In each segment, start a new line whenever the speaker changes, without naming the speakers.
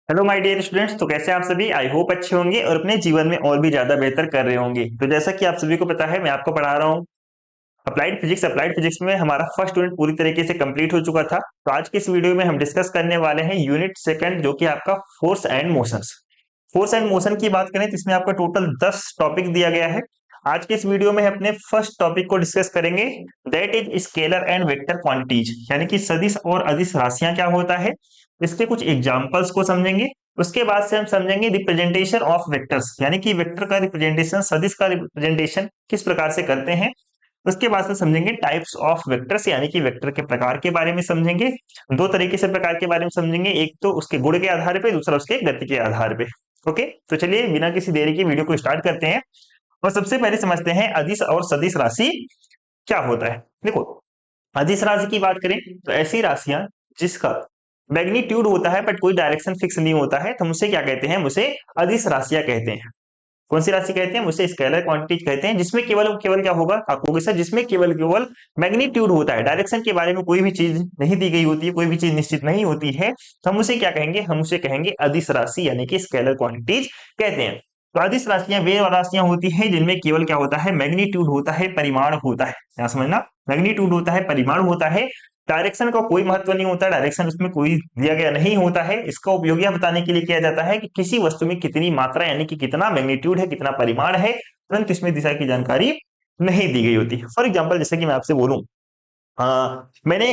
Hello my dear students. तो कैसे हैं आप सभी? आई होप अच्छे होंगे और अपने जीवन में और भी ज्यादा बेहतर कर रहे होंगे। तो जैसा कि आप सभी को पता है, मैं आपको पढ़ा रहा हूँ अप्लाइड फिजिक्स में हमारा फर्स्ट यूनिट पूरी तरीके से कंप्लीट हो चुका था। तो आज के इस वीडियो में हम डिस्कस करने वाले हैं यूनिट सेकंड, जो कि आपका force and motions. Force and motion की बात करें तो इसमें आपका टोटल 10 टॉपिक दिया गया है। आज के इस वीडियो में अपने फर्स्ट टॉपिक को डिस्कस करेंगे, that is scalar and vector quantities, यानी कि सदिश और अदिश राशियां क्या होता है। इसके कुछ एग्जांपल्स को समझेंगे। उसके बाद से हम समझेंगे रिप्रेजेंटेशन ऑफ वेक्टर्स, यानी कि वेक्टर का रिप्रेजेंटेशन, सदिश का रिप्रेजेंटेशन किस प्रकार से करते हैं। उसके बाद से समझेंगे टाइप्स ऑफ वेक्टर्स, यानी कि वेक्टर के प्रकार के बारे में समझेंगे। दो तरीके से प्रकार के बारे में समझेंगे, एक तो उसके गुण के आधार पे, दूसरा उसके गति के आधार पे। ओके, तो चलिए बिना किसी देरी के वीडियो को स्टार्ट करते हैं और सबसे पहले समझते हैं अदिश और सदिश राशि क्या होता है। देखो, अदिश राशि की बात करें तो ऐसी राशियां जिसका मैग्नीट्यूड होता है बट कोई डायरेक्शन फिक्स नहीं होता है, तो हम उसे क्या कहते हैं? हम उसे अदिश राशियां कहते हैं। कौन सी राशि कहते हैं? उसे स्केलर क्वांटिटी कहते हैं, जिसमें केवल केवल क्या होगा, आप कहोगे सर जिसमें केवल केवल मैग्नीट्यूड होता है, डायरेक्शन के बारे में कोई भी चीज नहीं दी गई होती है, कोई भी चीज निश्चित नहीं होती है, तो हम उसे क्या कहेंगे? हम उसे कहेंगे अदिश राशि, यानी कि स्केलर क्वांटिटीज कहते हैं। तो अदिश राशियां वे राशियां होती हैं जिनमें केवल क्या होता है? मैग्नीट्यूड होता है, परिमाण होता है। यहाँ समझना, मैग्नीट्यूड होता है, परिमाण होता है, डायरेक्शन का कोई महत्व नहीं होता, डायरेक्शन उसमें कोई दिया गया नहीं होता है। इसका उपयोग यह बताने के लिए किया जाता है कि किसी वस्तु में कितनी मात्रा, यानी कि कितना मैग्नीट्यूड है, कितना परिमाण है, परंतु इसमें दिशा की जानकारी नहीं दी गई होती। फॉर एग्जाम्पल, जैसे कि मैं आपसे बोलूं, मैंने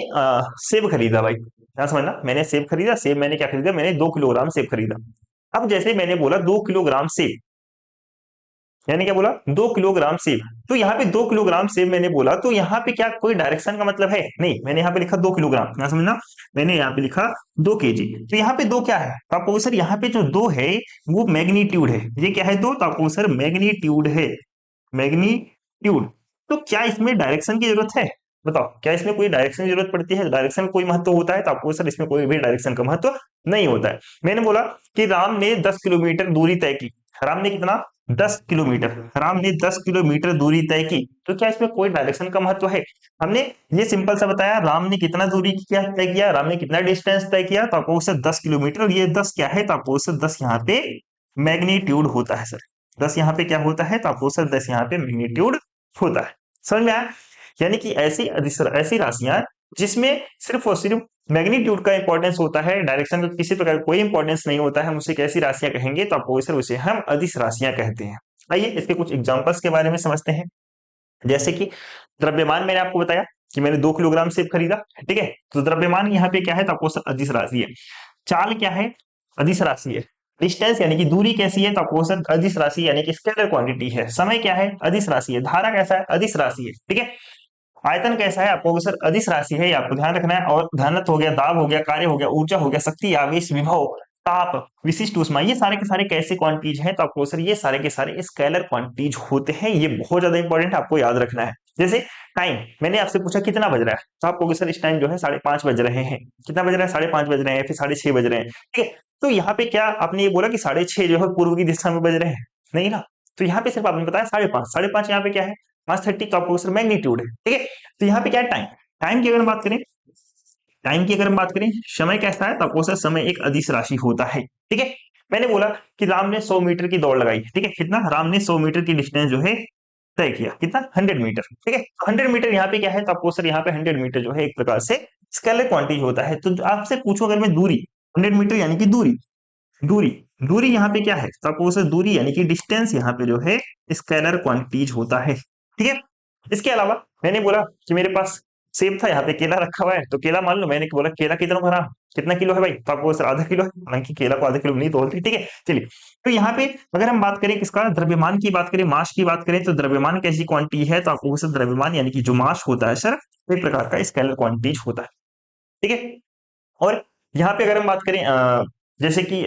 सेब खरीदा भाई, क्या समझना, मैंने सेब खरीदा। सेब मैंने क्या खरीदा? मैंने 2 किलोग्राम सेब खरीदा। अब जैसे मैंने बोला 2 किलोग्राम सेब, यानी क्या बोला? 2 किलोग्राम सेब। तो यहाँ पे 2 किलोग्राम सेब मैंने बोला, तो यहाँ पे क्या कोई डायरेक्शन का मतलब है? नहीं, मैंने यहाँ पे लिखा 2 किलोग्राम, क्या समझना, मैंने यहाँ पे लिखा 2 केजी। तो यहाँ पे दो क्या है? तो आपको सर यहाँ पे जो दो है वो मैग्नीट्यूड है। ये क्या है? दो, तो आपको सर मैग्नीट्यूड है, मैग्नीट्यूड। तो क्या इसमें डायरेक्शन की जरूरत है? बताओ, क्या इसमें कोई डायरेक्शन की जरूरत पड़ती है? डायरेक्शन का कोई महत्व होता है? तो आपको सर इसमें कोई भी डायरेक्शन का महत्व नहीं होता है। मैंने बोला कि राम ने 10 किलोमीटर दूरी तय की। राम ने कितना? 10 किलोमीटर। राम ने 10 किलोमीटर दूरी तय की, तो क्या इसमें कोई डायरेक्शन का महत्व है? हमने ये सिंपल सा बताया, राम ने कितना दूरी किया, तय किया, राम ने कितना डिस्टेंस तय किया, तो आपको सर 10 किलोमीटर, और ये 10 क्या है? तो आपको सर 10 यहाँ पे मैग्नीट्यूड होता है सर। 10 यहाँ पे क्या होता है? तो आपको सर 10 यहाँ पे मैग्नीट्यूड होता है। समझ में आया? यानी कि ऐसी राशियां जिसमें सिर्फ और सिर्फ मैग्नीट्यूड का इंपॉर्टेंस होता है, डायरेक्शन का किसी प्रकार कोई इंपॉर्टेंस नहीं होता है, हम उसे कैसी राशियां कहेंगे? तो आपको सर उसे हम अदिश राशियां कहते हैं। आइए इसके कुछ एग्जांपल्स के बारे में समझते हैं। जैसे कि द्रव्यमान, मैंने आपको बताया कि मैंने 2 किलोग्राम सेब खरीदा, ठीक है, तो द्रव्यमान यहाँ पे क्या है? तो आपको सर अदिश राशि है। चाल क्या है? अदिश राशि है। डिस्टेंस यानी कि दूरी कैसी है? तो आपको सर अदिश राशि यानी कि स्केलर क्वांटिटी है। समय क्या है? अदिश राशि है। धारा कैसा है? अदिश राशि है। ठीक है, आयतन कैसा है? आपको सर अदिश राशि है, ये आपको ध्यान रखना है। और घनत्व हो गया, दाब हो गया, कार्य हो गया, ऊर्जा हो गया, शक्ति, आवेश, विभव, ताप, विशिष्ट ऊष्मा, ये सारे के सारे कैसे क्वांटिटीज हैं? तो आपको सर ये सारे के सारे स्केलर क्वांटिटीज होते हैं। ये बहुत ज्यादा इंपॉर्टेंट है, आपको याद रखना है। जैसे टाइम, मैंने आपसे पूछा कितना बज रहा है, तो आप कहोगे सर इस टाइम जो है 5:30 बज रहे हैं। कितना बज रहा है? 5:30 बज रहे हैं, फिर 6:30 बज रहे हैं। ठीक है, तो यहाँ पे क्या आपने ये बोला कि 6:30 जो है पूर्व की दिशा में बज रहे हैं? नहीं ना। तो यहाँ पे सिर्फ आपने बताया 5:30, 5:30 यहाँ पे क्या है? 5:30, तो आपको सर मैग्नीट्यूड है। ठीक है, तो यहाँ पे क्या है? टाइम। टाइम की अगर हम बात करें, टाइम की अगर हम बात करें, समय कैसा है? तो आपको सर समय एक अदिश राशि होता है। ठीक है, मैंने बोला कि राम ने 100 मीटर की दौड़ लगाई। ठीक है, कितना? राम ने 100 मीटर की डिस्टेंस जो है तय किया। कितना? 100 मीटर। ठीक है, तो 100 मीटर यहाँ पे क्या है? तो आपको सर यहाँ पे 100 मीटर जो है एक प्रकार से स्केलर क्वांटिटी होता है। तो आपसे पूछो अगर मैं दूरी, 100 मीटर यानी कि दूरी, दूरी, दूरी यहाँ पे क्या है? तो आपको सर दूरी यानी कि डिस्टेंस यहाँ पे जो है स्केलर क्वांटिटीज होता है। ठीक है, इसके अलावा मैंने बोला कि मेरे पास सेब था, यहाँ पे केला रखा हुआ है, तो केला मान लो मैंने बोला केला कितना भरा, कितना किलो है भाई? तो आपको सर आधा किलो है, हालांकि केला को आधा किलो नहीं तोलते। ठीक है, चलिए, तो यहाँ पे अगर हम बात करें किसका, द्रव्यमान की बात करें, मास की बात करें, तो द्रव्यमान कैसी क्वांटिटी है? तो आपको सर द्रव्यमान यानी कि जो मास होता है सर, एक प्रकार का स्केलर क्वांटिटीज होता है। ठीक है, और यहाँ पे अगर हम बात करें जैसे कि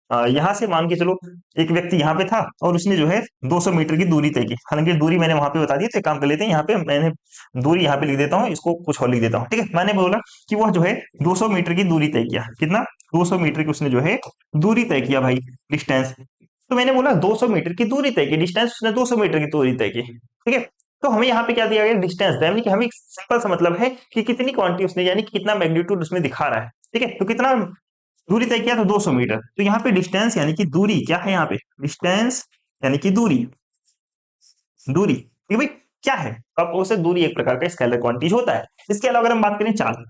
यहाँ से मान के चलो एक व्यक्ति यहाँ पे था और उसने जो है 200 मीटर की दूरी तय की। हालांकि दूरी मैंने वहां पे बता दी, तो एक काम कर लेते हैं, यहाँ पे मैंने दूरी यहाँ पे लिख देता हूँ, इसको कुछ और लिख देता हूँ। ठीक है, मैंने बोला कि वह जो है 200 मीटर की दूरी तय किया। कितना? 200 मीटर की उसने जो है दूरी तय किया भाई, डिस्टेंस। तो मैंने बोला 200 मीटर की दूरी तय की, डिस्टेंस उसने 200 मीटर की दूरी तय की। ठीक है, तो हमें यहाँ पे क्या दिया गया? डिस्टेंस, यानी कि हमें सिंपल सा मतलब है कि कितनी क्वांटिटी उसने, यानी कि कितना मैग्नीट्यूड उसमें दिखा रहा है। ठीक है, तो कितना दूरी तय किया तो 200 मीटर। तो यहाँ पे डिस्टेंस यानी कि दूरी क्या है, यहाँ पे डिस्टेंस यानी कि दूरी, दूरी ये भाई क्या है, अब उसे दूरी एक प्रकार का स्केलर क्वांटिटी होता है। इसके अलावा अगर हम बात करें चाल,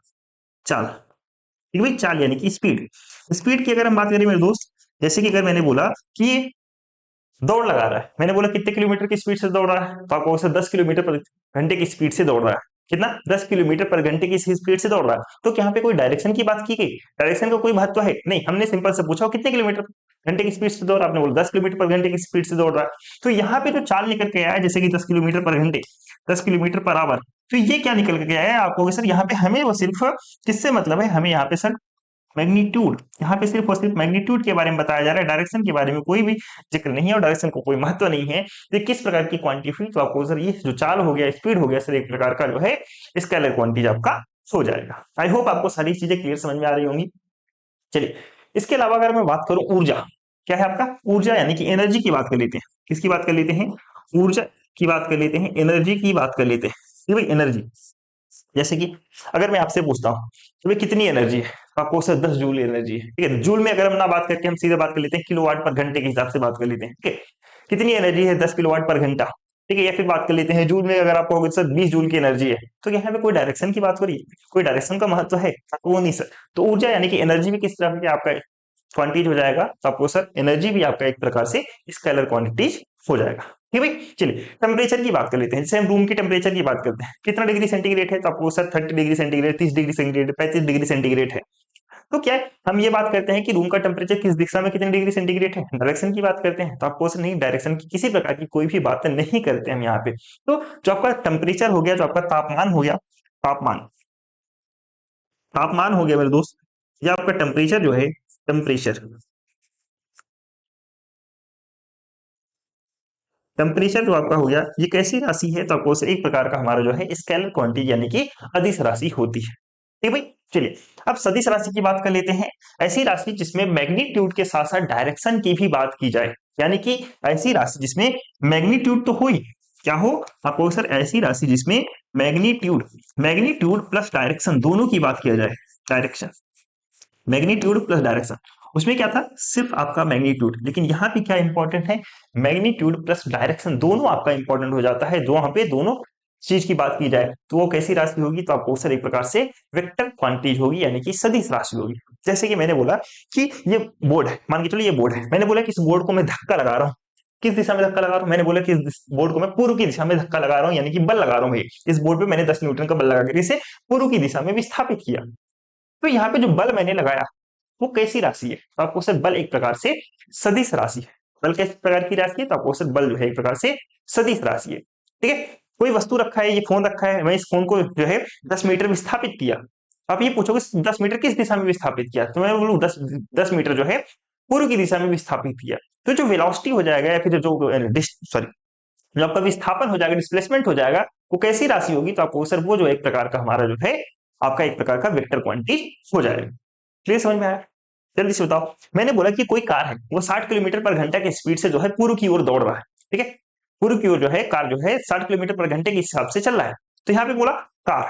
चाल ठीक है भाई, चाल यानी कि स्पीड, स्पीड की अगर हम बात करें मेरे दोस्त, जैसे कि अगर मैंने बोला कि दौड़ लगा रहा है, मैंने बोला कितने किलोमीटर की स्पीड से दौड़ रहा है, तो आपको उसे 10 किलोमीटर पर घंटे की स्पीड से दौड़ रहा है, कितना 10 किलोमीटर पर घंटे की स्पीड से दौड़ रहा है। तो यहाँ पे कोई डायरेक्शन की बात की गई, डायरेक्शन का कोई महत्व है नहीं, हमने सिंपल से पूछा कितने किलोमीटर घंटे की स्पीड से दौड़ रहा है, आपने बोला 10 किलोमीटर पर घंटे की स्पीड से दौड़ रहा है। तो यहाँ पे जो चाल निकल के आया है जैसे कि 10 किलोमीटर पर घंटे, 10 किलोमीटर पर आवर, तो ये क्या निकल के आया है आपको सर, यहाँ पे हमें वो सिर्फ किससे मतलब है, हमें यहाँ पे सर मैग्नीट्यूड, यहाँ पे सिर्फ और सिर्फ मैग्नीट्यूड के बारे में बताया जा रहा है, डायरेक्शन के बारे में कोई भी जिक्र नहीं है और डायरेक्शन को कोई महत्व नहीं है। तो किस प्रकार की क्वांटिटी हुई, तो आपको सर ये जो चाल हो गया, स्पीड हो गया सर, एक प्रकार का जो है स्केलर क्वांटिटी आपका हो जाएगा। आई होप आपको सारी चीजें क्लियर समझ में आ रही होंगी। चलिए, इसके अलावा अगर मैं बात करूं ऊर्जा, क्या है आपका ऊर्जा यानी कि एनर्जी की बात कर लेते हैं, किसकी बात कर लेते हैं, ऊर्जा की बात कर लेते हैं, एनर्जी की बात कर लेते हैं। ये भाई एनर्जी, जैसे कि अगर मैं आपसे पूछता हूँ तो भाई कितनी एनर्जी है, तो आपको सर 10 जूल एनर्जी है, ठीक है। जूल में अगर हम ना बात करके हम सीधे बात कर लेते हैं किलोवाट पर घंटे के हिसाब से बात कर लेते हैं, ठीक है। कितनी एनर्जी है, 10 किलोवाट पर घंटा, ठीक है। या फिर बात कर लेते हैं जूल में, अगर आप कहोगे सर 20 जूल की एनर्जी है, तो यहाँ पे कोई डायरेक्शन की बात हो रही है, कोई डायरेक्शन का महत्व है, वो नहीं सर। तो ऊर्जा यानी कि एनर्जी भी किस तरह की आपका क्वांटिटीज हो जाएगा, तो आपको सर एनर्जी भी आपका एक प्रकार से स्केलर क्वांटिटीज हो जाएगा, ठीक है भाई। चलिए, टेम्परेचर की बात कर लेते हैं, जैसे हम रूम की टेम्परेचर की बात करते हैं, कितना डिग्री सेंटीग्रेड है, तो आपको sir 30 degree centigrade, 30 degree centigrade, 35 degree centigrade है। तो क्या है, हम ये बात करते हैं कि रूम का टेम्परेचर किस दिशा में कितने डिग्री सेंटीग्रेड है, डायरेक्शन की बात करते हैं, तो आपको सर नहीं, डायरेक्शन की किसी प्रकार की कोई भी बात नहीं करते हम यहाँ पे। तो जो आपका टेम्परेचर हो गया, जो आपका तापमान हो गया, तापमान, तापमान हो गया मेरे दोस्त, ये आपका टेम्परेचर जो है, टेम्परेचर, टेम्परेचर जो आपका हो गया, ये कैसी राशि है, तो आपको एक प्रकार का हमारा जो है स्केलर क्वांटिटी यानी कि अदिश राशि होती है, ठीक भाई। चलिए, अब सदिश राशि की बात कर लेते हैं, ऐसी राशि जिसमें मैग्नीट्यूड के साथ साथ डायरेक्शन की भी बात की जाए, यानी कि ऐसी राशि जिसमें मैग्नीट्यूड तो हो ही, क्या हो आपको सर, ऐसी राशि जिसमें मैग्नीट्यूड, मैग्नीट्यूड प्लस डायरेक्शन दोनों की बात किया जाए, डायरेक्शन, मैग्नीट्यूड प्लस डायरेक्शन, उसमें क्या था, सिर्फ आपका मैग्नीट्यूड, लेकिन यहाँ पे क्या इंपॉर्टेंट है, मैग्नीट्यूड प्लस डायरेक्शन दोनों आपका इंपॉर्टेंट हो जाता है, जो वहां पे दोनों चीज की बात की जाए, तो वो कैसी राशि होगी, तो आपको सर एक प्रकार से वेक्टर क्वांटिटी होगी, यानी कि सदिश राशि होगी। जैसे कि मैंने बोला कि ये बोर्ड है, मान के चलो ये बोर्ड है, मैंने बोला कि इस बोर्ड को मैं धक्का लगा रहा हूँ, किस दिशा में धक्का लगा रहा हूँ, मैंने बोला कि इस बोर्ड को मैं पूर्व की दिशा में धक्का लगा रहा हूँ, यानी कि बल लगा रहा हूँ भाई, इस बोर्ड पे मैंने 10 न्यूटन का बल लगा कर इसे पूर्व की दिशा में विस्थापित किया। तो यहाँ पे जो बल मैंने लगाया वो कैसी राशि है, तो आपको सर बल एक प्रकार से सदिश राशि है, बल किस प्रकार की राशि है, तो आपको सर बल जो है एक प्रकार से सदिश राशि है, ठीक है। कोई वस्तु रखा है, ये फोन रखा है, मैं इस फोन को जो है 10 मीटर विस्थापित किया, आप ये पूछोगे 10 मीटर किस दिशा में विस्थापित किया, तो मैं बोलूँ 10 मीटर जो है पूर्व की दिशा में विस्थापित किया। तो जो वेलोसिटी हो जाएगा या फिर जो सॉरी, जो आपका विस्थापन हो जाएगा, डिस्प्लेसमेंट हो जाएगा, वो कैसी राशि होगी, तो आपको सर वो जो एक प्रकार का हमारा जो है आपका एक प्रकार का वेक्टर क्वांटिटी हो जाएगा। क्लियर समझ में आया, जल्दी से बताओ। मैंने बोला कि कोई कार है, वो 60 किलोमीटर पर घंटा की स्पीड से जो है पूर्व की ओर दौड़ रहा है, ठीक है। पूर्व की ओर जो है कार जो है 60 किलोमीटर पर घंटे के हिसाब से चल रहा है। तो यहाँ पे बोला कार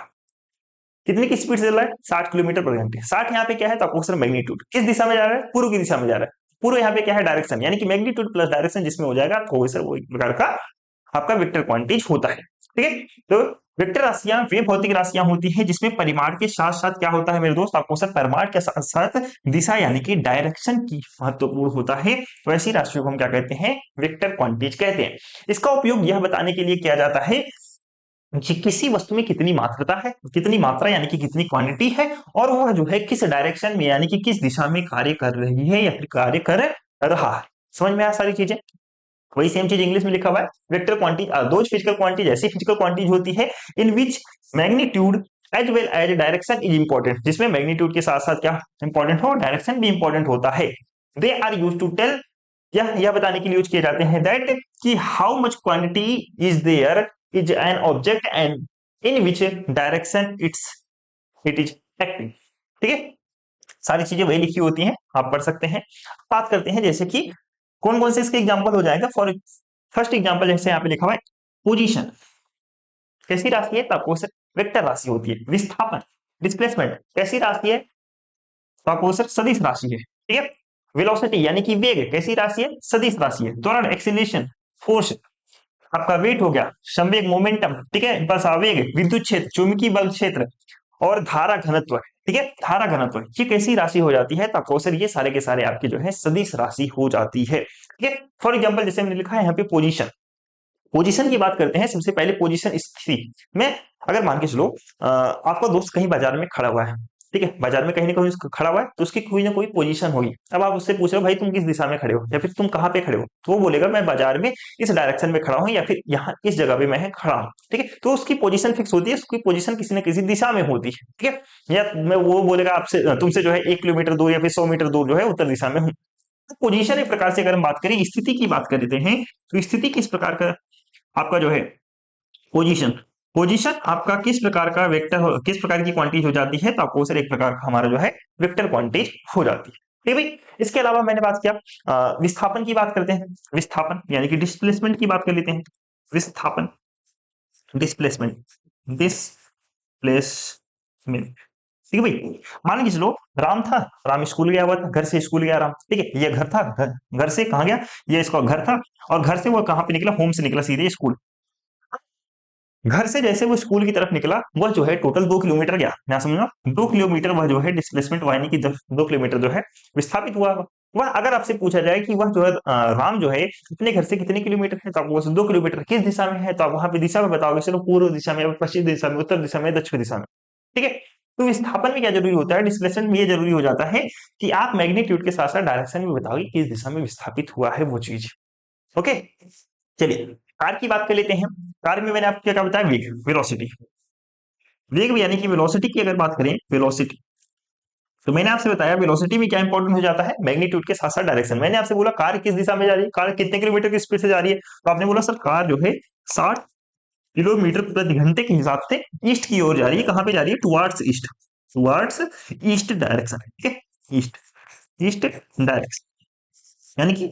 कितनी की स्पीड से चल रहा है, 60 किलोमीटर पर घंटे, 60 यहाँ पे क्या है, तो आपको सर मैग्नीट्यूड किस दिशा में जा रहा है, पूर्व की दिशा में जा रहा है। पूर्व यहाँ पे क्या है, डायरेक्शन, यानी कि मैग्नीट्यूड प्लस डायरेक्शन जिसमें हो जाएगा, आपको सर वो एक प्रकार का आपका वेक्टर क्वांटिटी होता है, ठीक है। तो वेक्टर राशियां वे भौतिक राशियां होती हैं जिसमें परिमाण के साथ साथ क्या होता है मेरे दोस्त, आपको सर परिमाण के साथ साथ दिशा यानी कि डायरेक्शन की महत्वपूर्ण होता है, वैसी राशियों को हम क्या कहते हैं, वेक्टर क्वांटिटीज कहते हैं। इसका उपयोग यह बताने के लिए किया जाता है कि किसी वस्तु में कितनी मात्रता है, कितनी मात्रा यानी कि कितनी क्वांटिटी है, और वह जो है किस डायरेक्शन में यानी कि किस दिशा में कार्य कर रही है या फिर कार्य कर रहा है। समझ में आया सारी चीजें, वही सेम चीज इंग्लिश में लिखा हुआ है, vector quantity those physical quantities ऐसी फिजिकल क्वांटिटीज होती है in which magnitude as well as direction is important, जिसमें मैग्नीट्यूड के साथ साथ क्या इंपॉर्टेंट हो, डायरेक्शन भी इंपॉर्टेंट होता है। They are use to tell, यह बताने के लिए यूज किए जाते हैं दैट कि how much quantity is there is an object and in which direction it is acting, ठीक है। सारी चीजें वही लिखी होती हैं, आप पढ़ सकते हैं। बात करते हैं जैसे कि कौन कौन से इसके एग्जाम्पल हो जाएगा, फॉर फर्स्ट एग्जाम्पल जैसे यहाँ पे लिखा हुआ है पोजीशन, कैसी राशि है, तो आपको वेक्टर राशि होती है। विस्थापन, डिस्प्लेसमेंट कैसी राशि है, तो आपको सर सदिश राशि है, ठीक है। वेलोसिटी यानी कि वेग कैसी राशि है, सदिश राशि है। त्वरण एक्सीलरेशन, फोर्स आपका वेट हो गया, संवेग मोमेंटम, ठीक है, बस आवेग, विद्युत क्षेत्र, चुंबकीय बल क्षेत्र और धारा घनत्व, ठीक है, धारा घनत्व ये कैसी राशि हो जाती है, तो आपको सर ये सारे के सारे आपके जो है सदिश राशि हो जाती है, ठीक है। फॉर एग्जांपल जैसे मैंने लिखा है यहाँ पे पोजीशन, पोजीशन की बात करते हैं। सबसे पहले पोजीशन स्थिति में अगर मान के चलो आपका दोस्त कहीं बाजार में खड़ा हुआ है, ठीक है, बाजार में कहीं ना कहीं खड़ा हुआ है, तो उसकी कोई ना कोई पोजीशन होगी। अब आप उससे पूछ रहे हो भाई तुम किस दिशा में खड़े हो या फिर तुम कहाँ पे खड़े हो, तो वो बोलेगा मैं बाजार में इस डायरेक्शन में खड़ा हूँ या फिर यहाँ इस जगह पे मैं खड़ा हूँ, ठीक है। तो उसकी पोजीशन फिक्स होती है, उसकी पोजीशन किसी न किसी दिशा में होती है, ठीक है। या मैं वो बोलेगा आपसे तुमसे जो है 1 किलोमीटर दूर या फिर 100 मीटर दूर जो है उत्तर दिशा में हूँ। पोजीशन एक प्रकार से अगर हम बात करें, स्थिति की बात कर लेते हैं, तो स्थिति किस प्रकार का आपका जो है पोजीशन, पोजीशन आपका किस प्रकार का वेक्टर किस प्रकार की क्वांटिटी हो जाती है, तो आपको सर एक प्रकार का हमारा जो है वेक्टर क्वांटिटी हो जाती है, ठीक है भाई। इसके अलावा मैंने बात किया विस्थापन की बात करते हैं, विस्थापन यानी कि डिस्प्लेसमेंट की बात कर लेते हैं। विस्थापन, डिस्प्लेसमेंट, डिस्प्लेसमेंट, ठीक है भाई। मान लीजिए चलो राम था, राम स्कूल गया हुआ था, घर से स्कूल गया राम, ठीक है। ये घर था, घर से कहाँ गया, ये इसका घर था, और घर से वो कहाँ पे निकला, होम से निकला सीधे स्कूल। घर से जैसे वो स्कूल की तरफ निकला, वह जो है टोटल 2 किलोमीटर गया, यहाँ समझना 2 किलोमीटर वह जो है डिस्प्लेसमेंट यानी कि 2 किलोमीटर जो है विस्थापित हुआ। वह अगर आपसे पूछा जाए कि वह जो है राम जो है अपने घर से कितने किलोमीटर है, तो आपको 2 किलोमीटर किस दिशा में है, तो आप वहां पे दिशा में बताओगे, चलो पूर्व दिशा में, पश्चिम दिशा में, उत्तर दिशा में, दक्षिण दिशा में, ठीक है। तो विस्थापन में क्या जरूरी होता है, डिस्प्लेसमेंट में ये जरूरी हो जाता है कि आप मैग्नीट्यूड के साथ साथ डायरेक्शन भी बताओगे किस दिशा में विस्थापित हुआ है वो चीज, ओके। चलिए कार की बात कर लेते हैं। कार में मैंने आपको क्या क्या बताया, वेग, वेलोसिटी, वेग यानी कि वेलोसिटी की अगर बात करें, वेलोसिटी, तो मैंने आपसे बताया वेलोसिटी में क्या इंपॉर्टेंट हो जाता है, मैग्नीट्यूड के साथ साथ डायरेक्शन। मैंने आपसे बोला कार किस दिशा में जा रही है, कार कितने किलोमीटर की स्पीड से जा रही है, तो आपने बोला सर कार जो है 60 किलोमीटर प्रति घंटे के हिसाब से ईस्ट की ओर जा रही है। कहां पे जा रही है, towards east, towards east direction, ठीक है, ईस्ट, ईस्ट डायरेक्शन यानी कि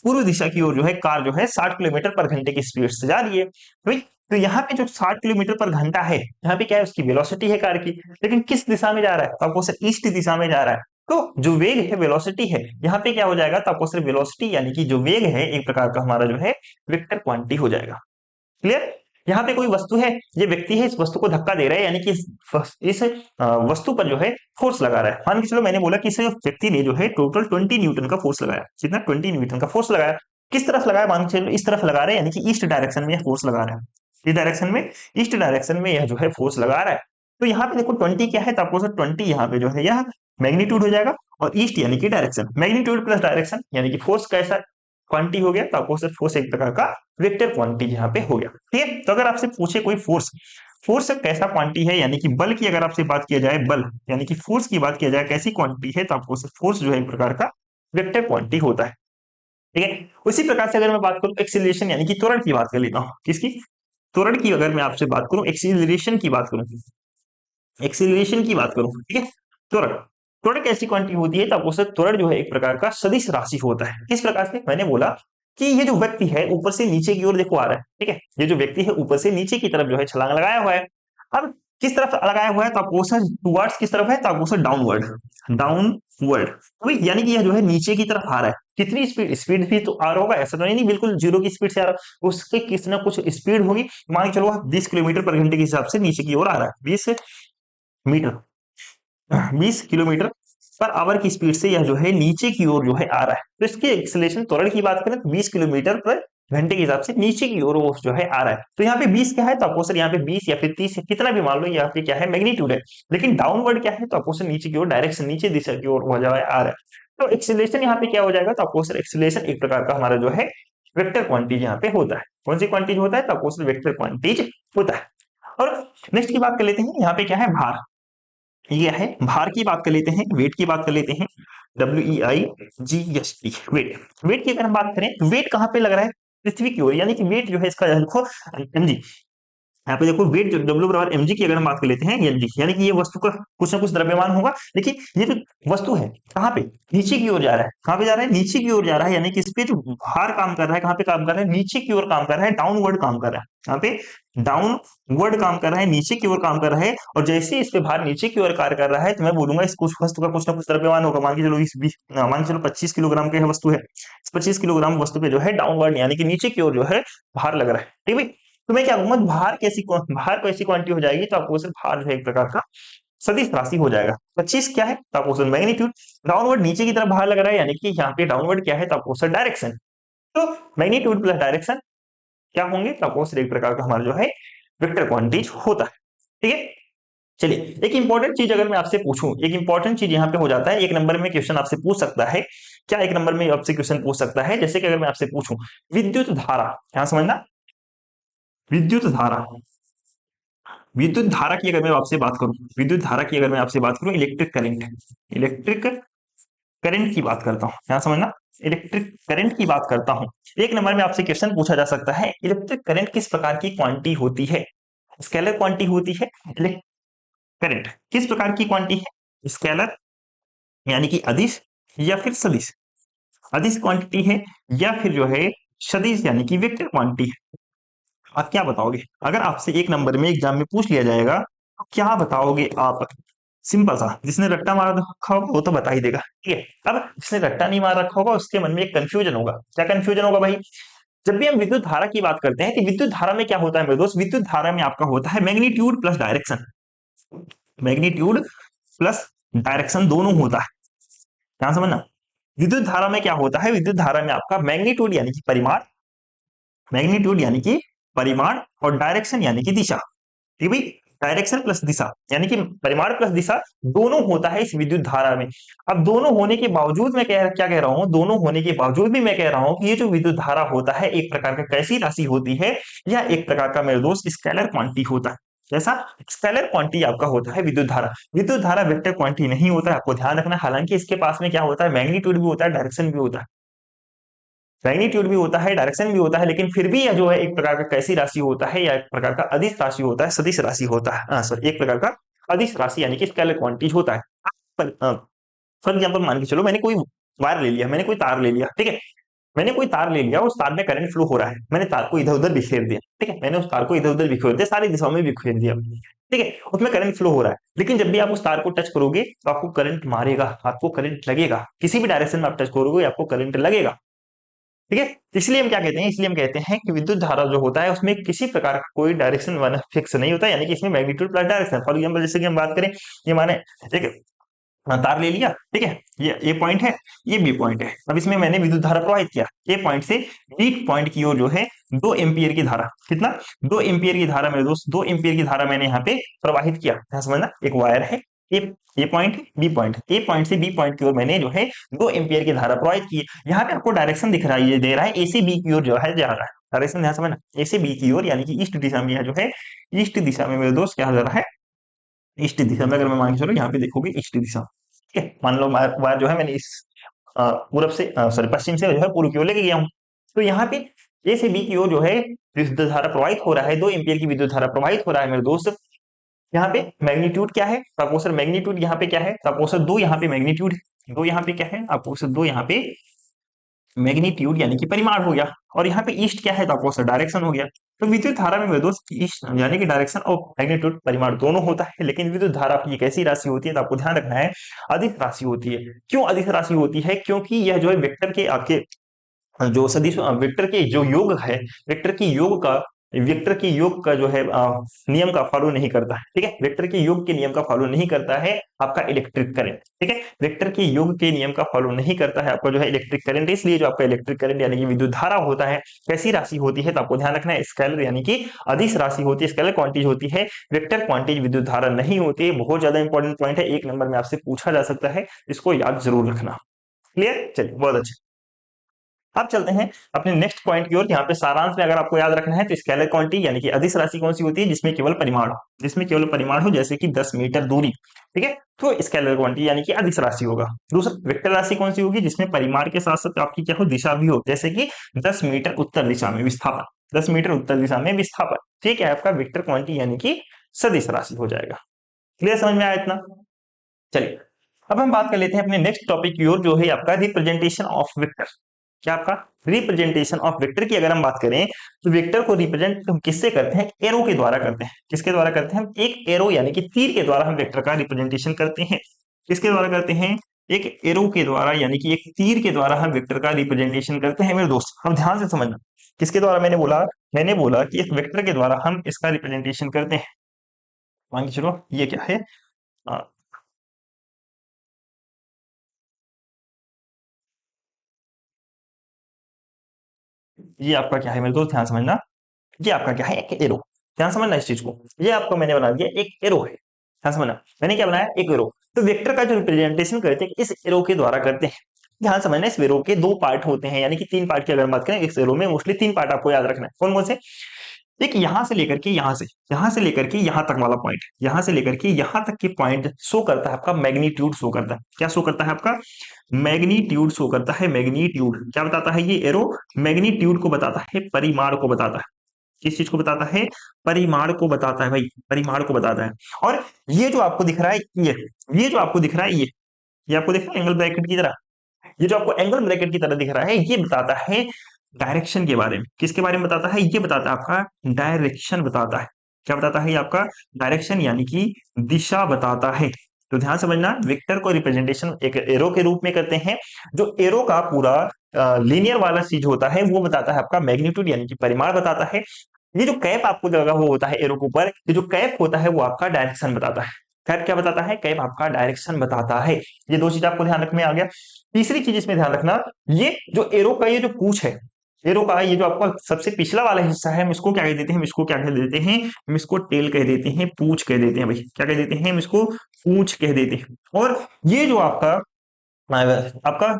पूर्व दिशा की ओर जो है कार जो है 60 किलोमीटर पर घंटे की स्पीड से जा रही है, भाई। तो यहाँ पे जो 60 किलोमीटर पर घंटा है, यहाँ पे क्या है, उसकी वेलोसिटी है कार की, लेकिन किस दिशा में जा रहा है, तो आपको सर ईस्ट दिशा में जा रहा है। तो जो वेग है, वेलोसिटी है, यहाँ पे क्या हो जाएगा, तो आपको सिर्फ वेलोसिटी यानी कि जो वेग है एक प्रकार का हमारा जो है वेक्टर क्वांटिटी हो जाएगा, क्लियर। यहाँ पे कोई वस्तु है, ये व्यक्ति है, इस वस्तु को धक्का दे रहा है, यानी कि इस वस्तु पर जो है फोर्स लगा रहा है। मान के चलो मैंने बोला कि इस व्यक्ति ने जो है टोटल 20 न्यूटन का फोर्स लगाया, कितना, 20 न्यूटन का फोर्स लगाया। किस तरफ लगाया, मान के चलो इस तरफ लगा रहा है, यानी कि ईस्ट डायरेक्शन में फोर्स लगा रहा है, इस डायरेक्शन में, ईस्ट डायरेक्शन में यह जो है फोर्स लगा रहा है। तो यहाँ पे देखो 20 क्या है, तो आपको सर 20 यहाँ पे जो है यह मैग्नीट्यूड हो जाएगा, और ईस्ट यानी कि डायरेक्शन, मैग्नीट्यूड प्लस डायरेक्शन यानी कि फोर्स कैसा क्वांटिटी हो गया, तो आपको सिर्फ फोर्स एक प्रकार का वेक्टर क्वांटिटी यहाँ पे हो गया, ठीक है। तो अगर आपसे पूछे कोई फोर्स, फोर्स कैसा क्वांटिटी है, यानी कि बल की अगर आपसे बात किया जाए, बल यानी कि फोर्स की बात किया जाए कैसी क्वांटिटी है, तो आपको सिर्फ फोर्स जो है एक प्रकार का वेक्टर क्वांटिटी होता है, ठीक है। उसी प्रकार से अगर मैं बात करूं एक्सीलरेशन यानी कि त्वरण की बात कर लेता हूँ, किसकी, त्वरण की अगर मैं आपसे बात करूं, एक्सीलरेशन की बात करूं, एक्सीलरेशन की बात करूं, ठीक है। त्वरण, त्वरण कैसी क्वांटिटी होती है, तो आपको सर त्वरण जो है एक प्रकार का सदिश राशि होता है। किस प्रकार से, मैंने बोला कि ये जो व्यक्ति है ऊपर से नीचे की ओर देखो आ रहा है, ठीक है, ये जो व्यक्ति है ऊपर से नीचे की तरफ जो है छलांग लगाया हुआ है। अब किस तरफ लगाया हुआ है, तो आपको सर टुवर्ड्स किस तरफ है, तो आपको सर डाउनवर्ड, डाउनवर्ड, तो यानी कि यह जो है नीचे की तरफ आ रहा है। कितनी स्पीड, स्पीड भी तो आ रहा होगा, ऐसा तो नहीं बिल्कुल जीरो की स्पीड से आ रहा है, उसके किस ना कुछ स्पीड होगी। मान के चलो 20 किलोमीटर पर घंटे के हिसाब से नीचे की ओर आ रहा है, 20 मीटर, 20 किलोमीटर पर आवर की स्पीड से यह जो है नीचे की ओर जो है आ रहा है। तो इसके एक्सेलरेशन त्वरण की बात करें तो 20 किलोमीटर पर घंटे के हिसाब से नीचे की ओर वो जो है आ रहा है। तो यहाँ पे 20 क्या है, तो आपको सर यहाँ पे 20 या फिर 30 कितना भी मान लो, यहाँ पे क्या है मैग्नीट्यूड है। लेकिन डाउनवर्ड क्या है, तो आपको सर नीचे की ओर डायरेक्शन, नीचे दिशा की ओर वो जो है आ रहा है। तो एक्सेलरेशन यहाँ पे क्या हो जाएगा, तो आपको सर एक्सेलरेशन एक प्रकार का हमारा जो है वेक्टर क्वांटिटी यहाँ पे होता है। कौन सी क्वांटिटी होता है, तो आपको सर वेक्टर क्वांटिटी होता है। और नेक्स्ट की बात कर लेते हैं, यहाँ पे क्या है, भार, ये है भार की बात कर लेते हैं, वेट की बात कर लेते हैं, WEIGHT, वेट। वेट की अगर हम बात करें, वेट कहाँ पे लग रहा है, पृथ्वी की ओर, यानी कि वेट जो है इसका लिखो mg, यहाँ पे देखो वेट डब्ल्यू बराबर एमजी की अगर हम बात कर लेते हैं एमजी, यानी कि ये वस्तु का कुछ ना कुछ द्रव्यमान होगा, लेकिन ये जो वस्तु है कहाँ पे, नीचे की ओर जा रहा है। कहाँ पे जा रहा है, नीचे की ओर जा रहा है, यानी कि इस पे जो भार काम कर रहा है, कहाँ पे काम कर रहा है, नीचे की ओर काम कर रहा है, डाउनवर्ड काम कर रहा है। यहाँ पे डाउनवर्ड काम कर रहा है, नीचे की ओर काम कर रहा है। और जैसे ही इस पे भार नीचे की ओर कार्य कर रहा है, तो मैं बोलूंगा इस कुछ वस्तु का कुछ ना कुछ द्रव्यमान होगा। मान के चलो 20 मान के चलो 25 किलोग्राम की वस्तु है, इस 25 किलोग्राम वस्तु पे जो है डाउनवर्ड यानी कि नीचे की ओर जो है भार लग रहा है। ठीक है, तो मैं क्या कहूंगा, भार कैसी क्वांटिटी हो जाएगी, तो आपको सिर्फ भार जो है एक प्रकार का सदिश राशि हो जाएगा। 25 क्या है, तो आपको मैग्नीट्यूड। डाउनवर्ड नीचे की तरफ भार लग रहा है, यानी कि यहाँ पे डाउनवर्ड क्या है, तो आपको डायरेक्शन। तो मैग्नीट्यूड प्लस डायरेक्शन क्या होंगे, तो आपको एक प्रकार का हमारा जो है वेक्टर क्वांटिटीज होता है। ठीक है, चलिए एक इंपॉर्टेंट चीज अगर मैं आपसे पूछूं, एक इंपॉर्टेंट चीज यहाँ पे हो जाता है, एक नंबर में क्वेश्चन आपसे पूछ सकता है। क्या एक नंबर में आपसे क्वेश्चन पूछ सकता है, जैसे कि अगर मैं आपसे पूछूं विद्युत धारा, यहाँ समझना, विद्युत धारा, विद्युत धारा की अगर मैं आपसे बात करूं, विद्युत धारा की अगर मैं आपसे बात करूं, इलेक्ट्रिक करंट, इलेक्ट्रिक करंट की बात करता हूं, यहाँ समझना, इलेक्ट्रिक करंट की बात करता हूं। एक नंबर में आपसे क्वेश्चन पूछा जा सकता है, इलेक्ट्रिक करंट किस प्रकार की क्वांटिटी होती है, स्केलर क्वांटिटी होती है। इलेक्ट्रिक करंट किस प्रकार की क्वांटिटी है, स्केलर यानी कि अदिश या फिर सदिश, अदिश क्वांटिटी है या फिर जो है सदिश यानी कि वेक्टर क्वांटिटी है। आप क्या बताओगे, अगर आपसे एक नंबर में एग्जाम में पूछ लिया जाएगा तो क्या बताओगे आप। सिंपल सा, जिसने रट्टा मार रखा होगा वो तो बता ही देगा। ठीक है, अब जिसने रट्टा नहीं मार रखा होगा उसके मन में एक कंफ्यूजन होगा। क्या कंफ्यूजन होगा भाई, जब भी हम विद्युत धारा की बात करते हैं, तो विद्युत धारा में क्या होता है मेरे दोस्त, विद्युत धारा में आपका होता है magnitude plus direction, magnitude plus direction दोनों होता है। ध्यान समझना, विद्युत धारा में क्या होता है, विद्युत धारा में आपका मैग्नीट्यूड यानी कि परिमाण, मैग्नीट्यूड यानी कि परिमाण, और डायरेक्शन यानी कि दिशा। ठीक भाई, डायरेक्शन प्लस दिशा यानी कि परिमाण प्लस दिशा दोनों होता है इस विद्युत धारा में। अब दोनों होने के बावजूद मैं क्या कह रहा हूं, दोनों होने के बावजूद भी मैं कह रहा हूं कि ये जो विद्युत धारा होता है एक प्रकार का कैसी राशि होती है, या एक प्रकार का मेरे दोस्त स्केलर क्वांटिटी होता है। जैसा स्केलर क्वांटिटी आपका होता है विद्युत धारा, विद्युत धारा वेक्टर क्वांटिटी नहीं होता है, आपको ध्यान रखना। हालांकि इसके पास में क्या होता है, मैग्नीट्यूड भी होता है, डायरेक्शन भी होता है, मैग्नीट्यूड भी होता है, डायरेक्शन भी होता है, लेकिन फिर भी यह जो है एक प्रकार का कैसी राशि होता है, या एक प्रकार का अदिश राशि होता है, सदिश राशि होता है, सॉरी एक प्रकार का अदिश राशि यानी कि स्केलर क्वांटिटी होता है। फॉर एग्जाम्पल मान के चलो मैंने कोई वायर ले लिया, मैंने कोई तार ले लिया, ठीक है, मैंने कोई तार ले लिया, उस तार में करंट फ्लो हो रहा है, मैंने तार को इधर उधर बिखेर दिया। ठीक है, मैंने उस तार को इधर उधर बिखेर दिया, सारी दिशाओं में बिखेर दिया। ठीक है, उसमें करंट फ्लो हो रहा है, लेकिन जब भी आप उस तार को टच करोगे तो आपको करंट मारेगा, आपको करंट लगेगा, किसी भी डायरेक्शन में आप टच करोगे आपको करंट लगेगा। ठीक है, इसलिए हम क्या कहते हैं, इसलिए हम कहते हैं कि विद्युत धारा जो होता है उसमें किसी प्रकार का कोई डायरेक्शन वन फिक्स नहीं होता, यानी कि इसमें magnitude plus direction. For example जैसे कि हम बात करें, ये माने एक तार ले लिया, ठीक है, ये पॉइंट है, ये बी पॉइंट है। अब इसमें मैंने विद्युत धारा प्रवाहित किया, ए पॉइंट से बी पॉइंट की ओर जो है 2 एम्पियर की धारा, कितना, 2 एम्पियर की धारा मेरे दोस्त, 2 एम्पियर की धारा मैंने यहाँ पे प्रवाहित किया। ध्यान समझना, एक वायर है, ए पॉइंट बी पॉइंट, ए पॉइंट से बी पॉइंट की ओर मैंने जो है 2 एम्पियर की धारा प्रवाहित की। यहाँ पे आपको डायरेक्शन दिख रहा है, ये दे रहा है ए से बी की ओर जो है जा रहा है डायरेक्शन। ध्यान समझना, ए से बी की ओर यानी कि ईस्ट दिशा में, जो है ईस्ट दिशा में मेरे दोस्त क्या जा रहा है, ईस्ट दिशा में। अगर मैं मान के चलो यहाँ पे देखोगे ईस्ट दिशा, ठीक है, मान लो वायर जो है मैंने इस पूरब से सॉरी पश्चिम से जो है पूर्व की ओर लेके गया हूँ। तो यहाँ पे ए से बी की ओर जो है विद्युत धारा प्रवाहित हो रहा है, 2 एम्पियर की विद्युत धारा प्रवाहित हो रहा है मेरे दोस्त। यहाँ पे मैग्नीट्यूड क्या है, आपको सर मैग्नीट्यूड यहाँ पे क्या है, आपको सर 2 यहाँ पे मैग्नीट्यूड है, 2 यहाँ पे क्या है, आपको सर 2 यहाँ पे मैग्नीट्यूड यानी कि परिमाण हो गया, और यहाँ पे ईस्ट क्या है, तो आपको डायरेक्शन हो गया। तो विद्युत धारा में मेरे दोस्त ईस्ट यानी कि डायरेक्शन और मैग्नीट्यूड परिमाण दोनों होता है, लेकिन विद्युत धारा की एक ऐसी राशि होती है, तो आपको ध्यान रखना है अधिक राशि होती है। क्यों अधिक राशि होती है, क्योंकि यह जो है वेक्टर के आपके जो सदिश वेक्टर के जो योग है, वेक्टर की योग का, वेक्टर के योग का जो है नियम का फॉलो नहीं करता है। ठीक है, वेक्टर के योग के नियम का फॉलो नहीं करता है आपका इलेक्ट्रिक करंट। ठीक है, वेक्टर के योग के नियम का फॉलो नहीं करता है आपका जो है इलेक्ट्रिक करंट। इसलिए जो आपका इलेक्ट्रिक करंट यानी कि विद्युत धारा होता है कैसी राशि होती है, तो आपको ध्यान रखना है स्केलर यानी कि अदिश राशि होती है, स्केलर क्वांटिटी होती है, वेक्टर क्वांटिटी विद्युत धारा नहीं होती है। बहुत ज्यादा इंपॉर्टेंट पॉइंट है, एक नंबर में आपसे पूछा जा सकता है, इसको याद जरूर रखना। क्लियर, चलिए बहुत अच्छा। अब चलते हैं अपने नेक्स्ट पॉइंट की ओर। यहाँ पे सारांश में अगर आपको याद रखना है तो स्केलर क्वांटिटी यानी कि अदिश राशि कौन सी होती है, जिसमें केवल परिमाण हो, जिसमें केवल परिमाण हो, जैसे कि 10 मीटर दूरी। ठीक है, तो स्केलर क्वांटिटी यानी कि अदिश राशि होगा। दूसरा वेक्टर राशि कौन सी होगी, जिसमें परिमाण के साथ साथ आपकी क्या हो, दिशा भी हो, जैसे कि 10 मीटर उत्तर दिशा में विस्थापन। 10 मीटर उत्तर दिशा में विस्थापन, ठीक है, आपका वेक्टर क्वांटिटी यानी कि सदिश राशि हो जाएगा। क्लियर, समझ में आया इतना? चलिए अब हम बात कर लेते हैं अपने नेक्स्ट टॉपिक की ओर, जो है आपका रिप्रेजेंटेशन ऑफ वेक्टर। क्या आपका रिप्रेजेंटेशन ऑफ वेक्टर की अगर हम बात करें तो वेक्टर को रिप्रेजेंट हम किससे करते हैं? एरो के द्वारा करते हैं। किसके द्वारा करते हैं? एक एरो यानी कि तीर के द्वारा हम वेक्टर का रिप्रेजेंटेशन करते हैं। किसके द्वारा करते हैं? एक एरो के द्वारा यानी कि एक तीर के द्वारा हम वेक्टर का रिप्रेजेंटेशन करते हैं मेरे दोस्त। हम ध्यान से समझना, किसके द्वारा मैंने बोला कि एक वेक्टर के द्वारा हम इसका रिप्रेजेंटेशन करते हैं। मान के चलो ये क्या है, आ, ये आपका क्या है मेरे दोस्त, ध्यान समझना। ये आपका क्या है? एक एरो। ध्यान समझना इस चीज को, ये आपको मैंने बना दिया एक एरो है। ध्यान समझना, मैंने क्या बनाया? एक एरो। तो वेक्टर का जो रिप्रेजेंटेशन करते हैं इस एरो के द्वारा करते हैं। ध्यान समझना, इस एरो के दो पार्ट होते हैं, यानी कि तीन पार्ट की अगर हम बात करें इस एरो में मोस्टली तीन पार्ट आपको याद रखना है। कौन कौन से? एक यहां से लेकर के यहां से लेकर के यहां तक वाला पॉइंट, यहां से लेकर के यहां तक की पॉइंट शो करता है आपका मैग्नीट्यूड शो करता है। क्या शो करता है? आपका मैग्नीट्यूड शो करता है। मैग्नीट्यूड क्या बताता है ये एरो? मैग्नीट्यूड को बताता है, परिमाण को बताता है। किस चीज को बताता है? परिमाण को बताता है भाई, परिमाण को बताता है। और ये जो आपको दिख रहा है ये जो आपको दिख रहा है ये आपको दिख रहा है एंगल ब्रैकेट की तरह, ये जो आपको एंगल ब्रैकेट की तरह दिख रहा है ये बताता है डायरेक्शन के बारे में। किसके बारे में बताता है? ये बताता है आपका डायरेक्शन बताता है। क्या बताता है? ये आपका डायरेक्शन यानी कि दिशा बताता है। तो ध्यान समझना, वेक्टर को रिप्रेजेंटेशन एक एरो के रूप में करते हैं। जो एरो का पूरा लीनियर वाला चीज होता है वो बताता है आपका मैग्नीट्यूड यानी कि परिमाण बताता है। ये जो कैप आपको लगा हुआ होता है एरो के ऊपर, ये जो कैप होता है वो आपका डायरेक्शन बताता है। कैप क्या बताता है? कैप आपका डायरेक्शन बताता है। ये दो चीज आपको ध्यान रखने आ गया। तीसरी चीज इसमें ध्यान रखना, ये जो एरो का ये जो पूछ है, एरो का ये जो आपका सबसे पिछला वाला हिस्सा है, हम इसको क्या कह देते हैं? हम इसको क्या कह देते हैं? हम इसको टेल कह देते हैं, पूछ कह देते हैं भाई। क्या कह देते हैं? हम इसको पूछ कह देते हैं। और ये जो आपका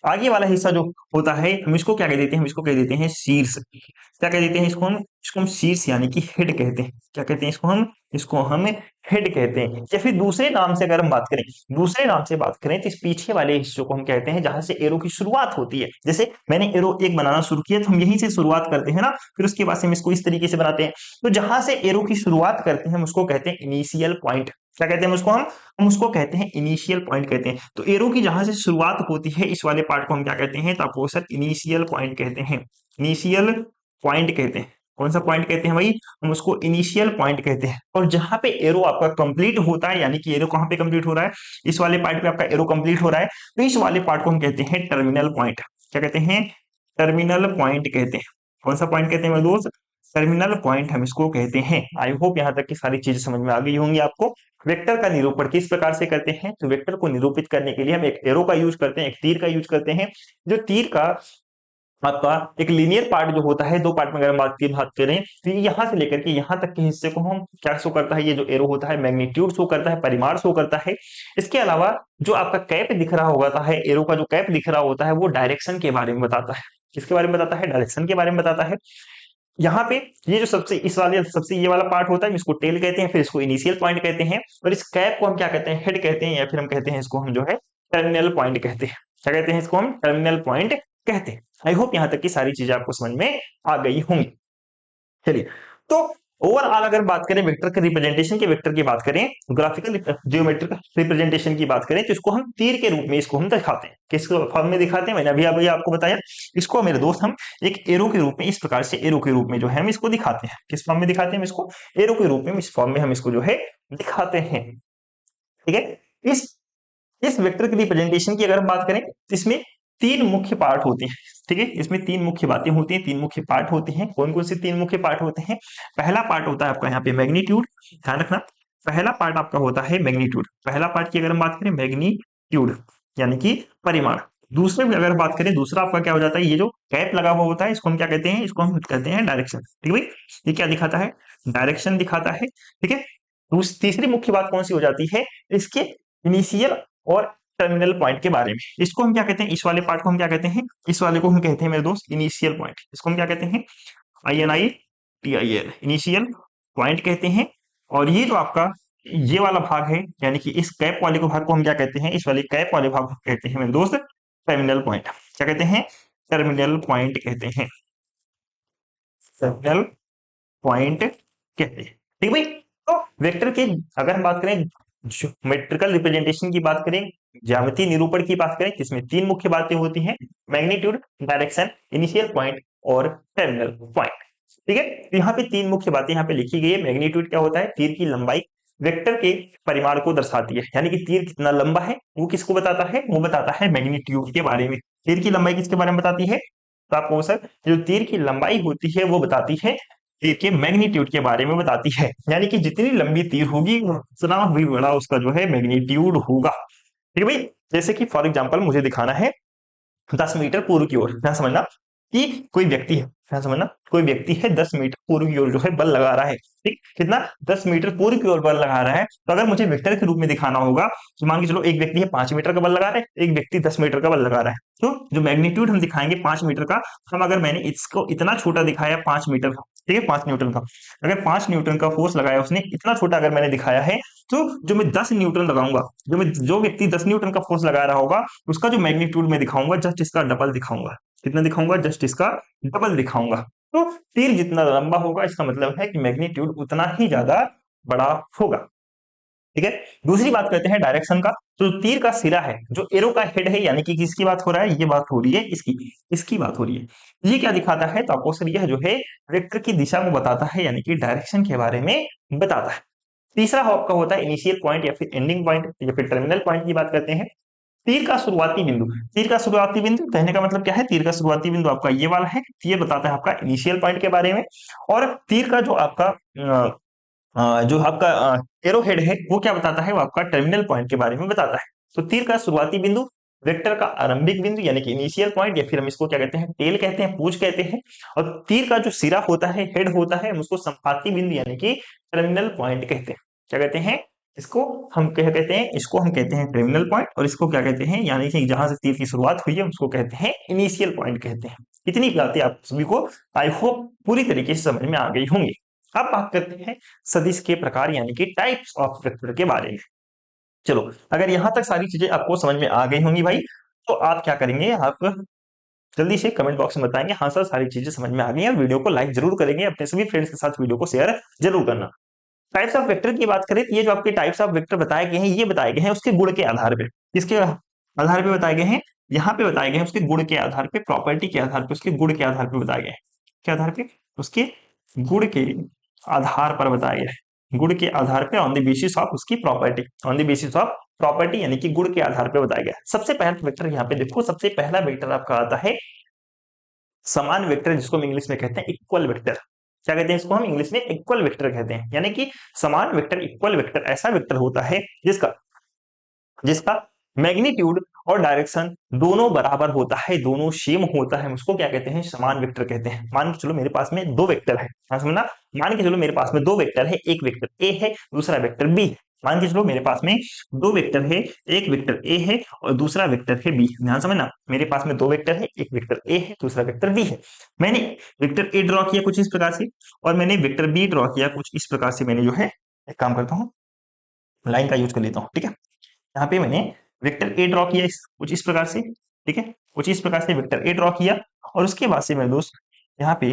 आगे वाला हिस्सा जो होता है हम इसको क्या कह देते हैं? हम इसको कह देते हैं शीर्ष। क्या कह देते हैं इसको हम शीर्ष यानी कि हेड कहते हैं। क्या कहते हैं इसको हम हेड कहते हैं। या फिर दूसरे नाम से अगर हम बात करें, दूसरे नाम से बात करें तो इस पीछे वाले हिस्से को हम कहते हैं जहां से एरो की शुरुआत होती है। जैसे मैंने एरो एक बनाना शुरू किया तो हम यहीं से शुरुआत करते हैं ना, फिर उसके बाद से हम इसको इस तरीके से बनाते हैं। तो जहां से एरो की शुरुआत करते हैं हम उसको कहते हैं इनिशियल पॉइंट। क्या कहते हैं उसको? हम उसको कहते हैं इनिशियल पॉइंट कहते हैं। तो एरो की जहां से शुरुआत होती है इस वाले पार्ट को हम क्या कहते हैं? तो आपको सर इनिशियल पॉइंट कहते हैं। इनिशियल पॉइंट कहते हैं। कौन सा पॉइंट कहते हैं भाई? हम उसको इनिशियल पॉइंट कहते हैं। और जहां पे एरो आपका कंप्लीट होता है, यानी कि एरो कहां पे कंप्लीट हो रहा है? इस वाले पार्ट पे आपका एरो कंप्लीट हो रहा है, तो इस वाले पार्ट को हम कहते हैं टर्मिनल पॉइंट। क्या कहते हैं? टर्मिनल पॉइंट कहते हैं। कौन सा पॉइंट कहते हैं मेरे दोस्त? टर्मिनल पॉइंट हम इसको कहते हैं। आई होप यहाँ तक की सारी चीजें समझ में आ गई होंगी आपको। वेक्टर का निरूपण किस प्रकार से करते हैं? तो वेक्टर को निरूपित करने के लिए हम एक एरो का यूज करते हैं, एक तीर का यूज करते हैं। जो तीर का आपका एक लीनियर पार्ट जो होता है, दो पार्ट में अगर हम बात करें तो यहाँ से लेकर के यहाँ तक के हिस्से को हम क्या शो करता है? ये जो एरो होता है मैग्नीट्यूड शो करता है, परिमाण शो करता है। इसके अलावा जो आपका कैप दिख रहा होता है, एरो का जो कैप दिख रहा होता है वो डायरेक्शन के बारे में बताता है। किसके बारे में बताता है? डायरेक्शन के बारे में बताता है। यहाँ पे ये जो सबसे इस वाले सबसे ये वाला पार्ट होता है इसको टेल कहते हैं, फिर इसको इनिशियल पॉइंट कहते हैं, और इस कैप को हम क्या कहते हैं? हेड कहते हैं, या फिर हम कहते हैं इसको हम जो है टर्मिनल पॉइंट कहते हैं। क्या कहते हैं? इसको हम टर्मिनल पॉइंट कहते हैं। आई होप यहाँ तक की सारी चीजें आपको समझ में आ गई होंगी। चलिए, तो ओवरऑल अगर बात करें वेक्टर के रिप्रेजेंटेशन के, वेक्टर की बात करें, ग्राफिकल जियोमेट्रिक रिप्रेजेंटेशन की बात करें, तो इसको हम तीर के रूप में इसको हम दिखाते हैं। किस फॉर्म में दिखाते हैं? मैंने अभी आपको बताया। इसको मेरे दोस्त हम एक एरो के रूप में, इस प्रकार से एरो के रूप में जो है हम इसको दिखाते हैं। किस फॉर्म में दिखाते हैं? इसको एरो के रूप में, इस फॉर्म में हम इसको जो है दिखाते हैं। ठीक है। इस इस वेक्टर की रिप्रेजेंटेशन की अगर हम बात करें तो इसमें तीन मुख्य पार्ट होते हैं। ठीक है, इसमें तीन मुख्य बातें होती हैं, तीन मुख्य पार्ट होते हैं। कौन कौन से तीन मुख्य पार्ट होते हैं? पहला पार्ट होता है आपका यहाँ पे मैग्नीट्यूड। ध्यान रखना, पहला पार्ट आपका होता है मैग्नीट्यूड। पहला पार्ट की अगर हम बात करें मैग्नीट्यूड यानी कि परिमाण। दूसरे में अगर बात करें, दूसरा आपका क्या हो जाता है? ये जो कैप लगा हुआ होता है इसको हम क्या कहते हैं? इसको हम कहते हैं डायरेक्शन। ठीक है भाई, ये क्या दिखाता है? डायरेक्शन दिखाता है। ठीक है। तीसरी मुख्य बात कौन सी हो जाती है? इसके इनिशियल और टर्मिनल पॉइंट के बारे में। इसको हम क्या कहते हैं? इस वाले पार्ट को हम क्या कहते हैं? इस वाले को हम कहते हैं मेरे दोस्त इनिशियल पॉइंट। इसको हम क्या कहते हैं? INITIL, इनिशियल पॉइंट कहते हैं। और ये जो आपका ये वाला भाग है, यानी कि इस कैप वाले को भाग को हम क्या कहते हैं? इस वाले कैप वाले भाग को कहते हैं मेरे दोस्त टर्मिनल पॉइंट। क्या कहते हैं? टर्मिनल पॉइंट कहते हैं। टर्मिनल पॉइंट कहते हैं। ठीक भाई, तो वेक्टर के अगर हम बात करें ज्योमेट्रिकल रिप्रेजेंटेशन की बात करें, ज्यामितीय निरूपण की बात करें, इसमें तीन मुख्य बातें होती हैं, मैग्नीट्यूड, डायरेक्शन, इनिशियल पॉइंट और टर्मिनल पॉइंट। ठीक है, तो यहाँ पे तीन मुख्य बातें यहाँ पे लिखी गई है। मैग्नीट्यूड क्या होता है? तीर की लंबाई वेक्टर के परिमाण को दर्शाती है, यानी कि तीर कितना लंबा है वो किसको बताता है? वो बताता है मैग्नीट्यूड के बारे में। तीर की लंबाई किसके बारे में बताती है? तो आपको सर जो तीर की लंबाई होती है वो बताती है तीर के मैग्नीट्यूड के बारे में बताती है, यानी कि जितनी लंबी तीर होगी उतना भी बड़ा उसका जो है मैग्नीट्यूड होगा। ठीक है भाई, जैसे कि फॉर एग्जांपल मुझे दिखाना है 10 मीटर पूर्व की ओर, ध्यान समझना कि कोई व्यक्ति है, ध्यान समझना कोई व्यक्ति है 10 मीटर पूर्व की ओर जो है बल लगा रहा है। ठीक, कितना? 10 मीटर पूर्व की ओर बल लगा रहा है। तो अगर मुझे वेक्टर के रूप में दिखाना होगा तो मान के चलो एक व्यक्ति है 5 मीटर का बल लगा रहा है, एक व्यक्ति 10 मीटर का बल लगा रहा है, तो जो मैग्नीट्यूड हम दिखाएंगे 5 मीटर का, हम अगर मैंने इसको इतना छोटा दिखाया 5 मीटर का, ठीक है 5 न्यूटन का, अगर 5 न्यूटन का फोर्स लगाया उसने, इतना छोटा अगर मैंने दिखाया है, तो जो मैं 10 न्यूटन लगाऊंगा, जो व्यक्ति 10 न्यूटन का फोर्स लगा रहा होगा उसका जो मैग्नीट्यूड में दिखाऊंगा जस्ट इसका डबल दिखाऊंगा। कितना दिखाऊंगा? जस्ट इसका डबल दिखाऊंगा। तो तीर जितना लंबा होगा इसका मतलब है कि मैग्नीट्यूड उतना ही ज्यादा बड़ा होगा। ठीक है, दूसरी बात करते हैं डायरेक्शन का। तो तीर का सिरा है, जो एरो का हेड है, यानी कि किसकी बात हो रहा है? ये बात हो रही है इसकी, इसकी बात हो रही है। ये क्या दिखाता है? तो आपको सर यह जो है वेक्टर की दिशा को बताता है, यानी कि डायरेक्शन के बारे में बताता है। तीसरा आपका होता है इनिशियल पॉइंट या फिर एंडिंग पॉइंट या फिर टर्मिनल पॉइंट की बात करते हैं। तीर का शुरुआती बिंदु, तीर का शुरुआती बिंदु कहने का मतलब क्या है? तीर का शुरुआती बिंदु आपका ये वाला है, ये बताता है आपका इनिशियल पॉइंट के बारे में। और तीर का जो आपका जो आपका एरो हेड है वो क्या बताता है? वो आपका टर्मिनल पॉइंट के बारे में बताता है। तो तीर का शुरुआती बिंदु, वेक्टर का आरंभिक बिंदु यानी कि इनिशियल पॉइंट, या फिर हम इसको क्या कहते हैं? टेल कहते हैं, पूंछ कहते हैं। और तीर का जो सिरा होता है, हेड होता है, हम उसको संपाती बिंदु यानी कि टर्मिनल पॉइंट कहते हैं। क्या कहते हैं इसको? हम क्या कहते हैं? इसको हम कहते हैं टर्मिनल पॉइंट, और इसको क्या कहते हैं? यानी कि जहां से तीर की शुरुआत हुई है उसको कहते हैं इनिशियल पॉइंट कहते हैं। इतनी बातें आप सभी को आई होप पूरी तरीके से समझ में आ गई होंगी। अब बात करते हैं सदिश के प्रकार यानी कि टाइप्स ऑफ वेक्टर के बारे में। चलो, अगर यहां तक सारी चीजें आपको समझ में आ गई होंगी भाई, तो आप क्या करेंगे? आप जल्दी से कमेंट बॉक्स में बताएंगे हाँ सर सारी चीजें समझ में आ गई हैं, वीडियो को लाइक जरूर करेंगे, अपने सभी फ्रेंड्स के साथ वीडियो को शेयर जरूर करना। टाइप्स ऑफ वेक्टर की बात करें तो ये जो आपके टाइप्स ऑफ वेक्टर बताए गए हैं, ये बताए गए हैं उसके गुण के आधार पे। किसके आधार पे बताए गए हैं? यहाँ पे बताए गए हैं उसके गुण के आधार पे, प्रॉपर्टी के आधार पे, उसके गुण के आधार पे बताए गए हैं। क्या आधार पे? उसके गुण के आधार पर बताया गया है। गुण के आधार पे, ऑन द बेसिस ऑफ उसकी property, on the basis of property यानी कि गुण के आधार पे बताया गया है। सबसे पहला वेक्टर यहाँ पे देखो, सबसे पहला वेक्टर आपका आता है समान वेक्टर, जिसको हम इंग्लिश में कहते हैं इक्वल वेक्टर। क्या कहते हैं इसको? हम इंग्लिश में इक्वल वेक्टर कहते हैं, यानी कि समान वेक्टर, इक्वल वेक्टर ऐसा वेक्टर होता है जिसका जिसका मैग्नीट्यूड और डायरेक्शन दोनों बराबर होता है, दोनों सेम होता है, उसको क्या कहते हैं? समान वेक्टर कहते हैं। मान के चलो मेरे पास में दो वेक्टर है, समझना, मान के चलो मेरे पास में दो वेक्टर है, एक वेक्टर ए है, दूसरा वेक्टर बी है। मान के चलो मेरे पास में दो वेक्टर है, एक वेक्टर ए है और दूसरा वेक्टर है बी। ध्यान समझना, मेरे पास में दो वेक्टर है, एक वेक्टर ए है, दूसरा वेक्टर बी है। मैंने वेक्टर ए ड्रॉ किया कुछ इस प्रकार से, और मैंने वेक्टर बी ड्रॉ किया कुछ इस प्रकार से। मैंने जो है एक काम करता हूँ, लाइन का यूज कर लेता हूँ। ठीक है, यहाँ पे मैंने वेक्टर ए ड्रॉ किया कुछ इस प्रकार से, ठीक है, कुछ इस प्रकार से वेक्टर ए ड्रॉ किया, और उसके बाद से मेरे दोस्त यहाँ पे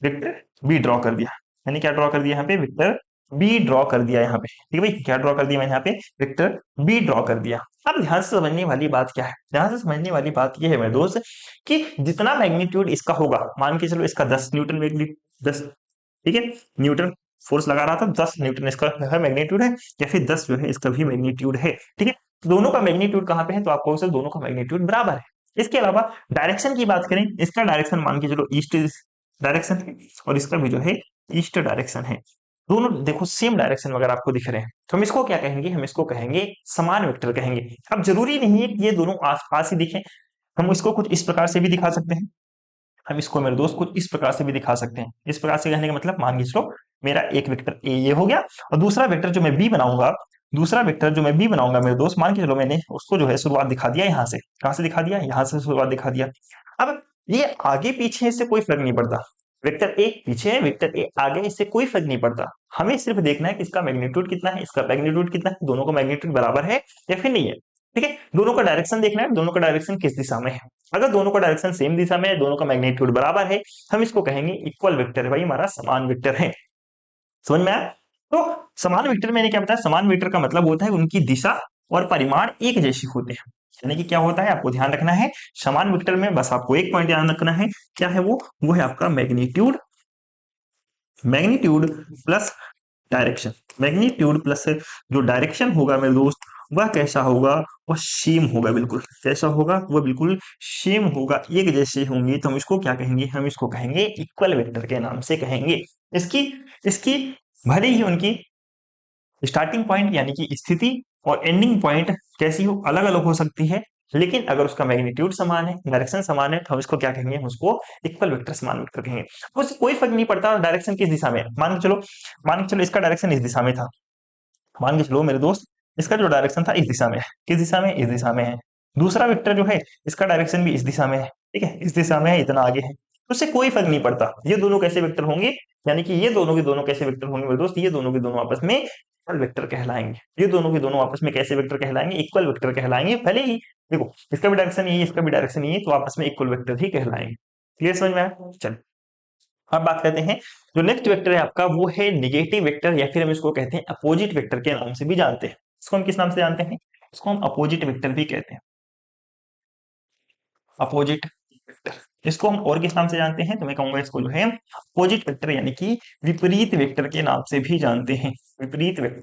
वेक्टर बी ड्रॉ कर दिया। मैंने क्या ड्रॉ कर दिया? यहाँ पे वेक्टर बी ड्रॉ कर दिया यहाँ पे। ठीक है भाई, क्या ड्रॉ कर दिया मैंने? यहाँ पे वेक्टर बी ड्रॉ कर दिया। अब ध्यान से समझने वाली बात क्या है? ध्यान से समझने वाली बात यह है मेरे दोस्त कि जितना मैग्नीट्यूड इसका होगा, मान के चलो इसका 10 न्यूटन मैग्नीट्यूड 10, ठीक है, न्यूटन फोर्स लगा रहा था, 10 न्यूटन इसका मैग्नीट्यूड है, या फिर 10 जो है इसका भी मैग्नीट्यूड है। ठीक है, तो दोनों का मैग्नीट्यूड कहाँ पे है? तो आपको सर दोनों का मैग्नीट्यूड बराबर है। इसके अलावा डायरेक्शन की बात करें, इसका डायरेक्शन मान के चलो ईस्ट डायरेक्शन है, और इसका भी जो है ईस्ट डायरेक्शन है। दोनों देखो सेम डायरेक्शन अगर आपको दिख रहे हैं, तो हम इसको क्या कहेंगे? हम इसको कहेंगे समान वेक्टर कहेंगे। अब जरूरी नहीं है कि ये दोनों आस-पास ही दिखें, हम इसको कुछ इस प्रकार से भी दिखा सकते हैं। हम इसको मेरे दोस्त कुछ इस प्रकार से भी दिखा सकते हैं। इस प्रकार से कहने का मतलब, मान के चलो मेरा एक वेक्टर ए ये हो गया, और दूसरा वेक्टर जो मैं बी बनाऊंगा, दूसरा वेक्टर जो मैं बी बनाऊंगा मेरे दोस्त, मान के चलो मैंने उसको जो है शुरुआत दिखा दिया यहाँ से। कहाँ से दिखा दिया? यहाँ से शुरुआत दिखा दिया। अब ये आगे पीछे इससे कोई फर्क नहीं पड़ता, वेक्टर ए पीछे है, वेक्टर ए आगे, इससे कोई फर्क नहीं पड़ता। हमें सिर्फ देखना है कि इसका मैग्नीट्यूड कितना है, इसका मैग्नीट्यूड कितना है, दोनों का मैग्नीट्यूड बराबर है या फिर नहीं है। ठीक है, दोनों का डायरेक्शन देखना है, दोनों का डायरेक्शन किस दिशा में है। अगर दोनों का डायरेक्शन सेम दिशा में है, दोनों का मैग्नीट्यूड बराबर है, हम इसको कहेंगे इक्वल वेक्टर है, भाई हमारा समान वेक्टर है। समझ में आया? तो समान वेक्टर मैंने क्या बताया, समान वेक्टर का मतलब होता है उनकी दिशा और परिमाण एक जैसे होते हैं। यानी कि क्या होता है, आपको ध्यान रखना है समान वेक्टर में, बस आपको एक पॉइंट ध्यान रखना है, क्या है वो है आपका magnitude, magnitude plus direction. Magnitude plus जो डायरेक्शन होगा मेरे दोस्त, वह कैसा होगा, वह सेम होगा, बिल्कुल कैसा होगा, वह बिल्कुल सेम होगा, एक जैसे होंगे, तो हम इसको क्या कहेंगे, हम इसको कहेंगे इक्वल वेक्टर के नाम से कहेंगे। इसकी इसकी भले ही उनकी स्टार्टिंग पॉइंट यानी कि स्थिति और एंडिंग पॉइंट कैसी हो, अलग अलग हो सकती है, लेकिन अगर उसका मैग्नीट्यूड समान है, डायरेक्शन समान है, तो हम इसको क्या कहेंगे, हम उसको इक्वल वेक्टर, समान वेक्टर कहेंगे। उससे कोई फर्क नहीं पड़ता डायरेक्शन किस दिशा में है। मान के चलो इसका डायरेक्शन इस दिशा में था, मान के चलो मेरे दोस्त इसका जो डायरेक्शन था इस दिशा में है, किस दिशा में, इस दिशा में है। दूसरा वेक्टर जो है इसका डायरेक्शन भी इस दिशा में है, ठीक है, इस दिशा में है, इतना आगे है, तो उससे कोई फर्क नहीं पड़ता ये दोनों कैसे वेक्टर होंगे, यानी कि ये दोनों के दोनों कैसे वेक्टर होंगे मेरे दोस्त, ये दोनों के दोनों आपस में इक्वल वेक्टर कहलाएंगे। ये दोनों के दोनों आपस में कैसे वेक्टर कहलाएंगे, इक्वल वेक्टर कहलाएंगे। भले ही देखो इसका भी डायरेक्शन यही है, इसका भी डायरेक्शन यही है, तो आपस में इक्वल वेक्टर ही कहलाएंगे। क्लियर, समझ में आया? चलो अब बात करते हैं, जो नेक्स्ट वेक्टर है आपका वो है निगेटिव वेक्टर, या फिर हम इसको कहते हैं अपोजिट वेक्टर के नाम से भी जानते हैं। इसको हम किस नाम से जानते हैं, इसको हम अपोजिट वेक्टर भी कहते हैं, अपोजिट वेक्टर। इसको हम और किस नाम से जानते हैं, तो मैं कहूंगा इसको जो है अपोजिट वेक्टर यानी कि विपरीत वेक्टर के नाम से भी जानते हैं। विपरीत वेक्टर,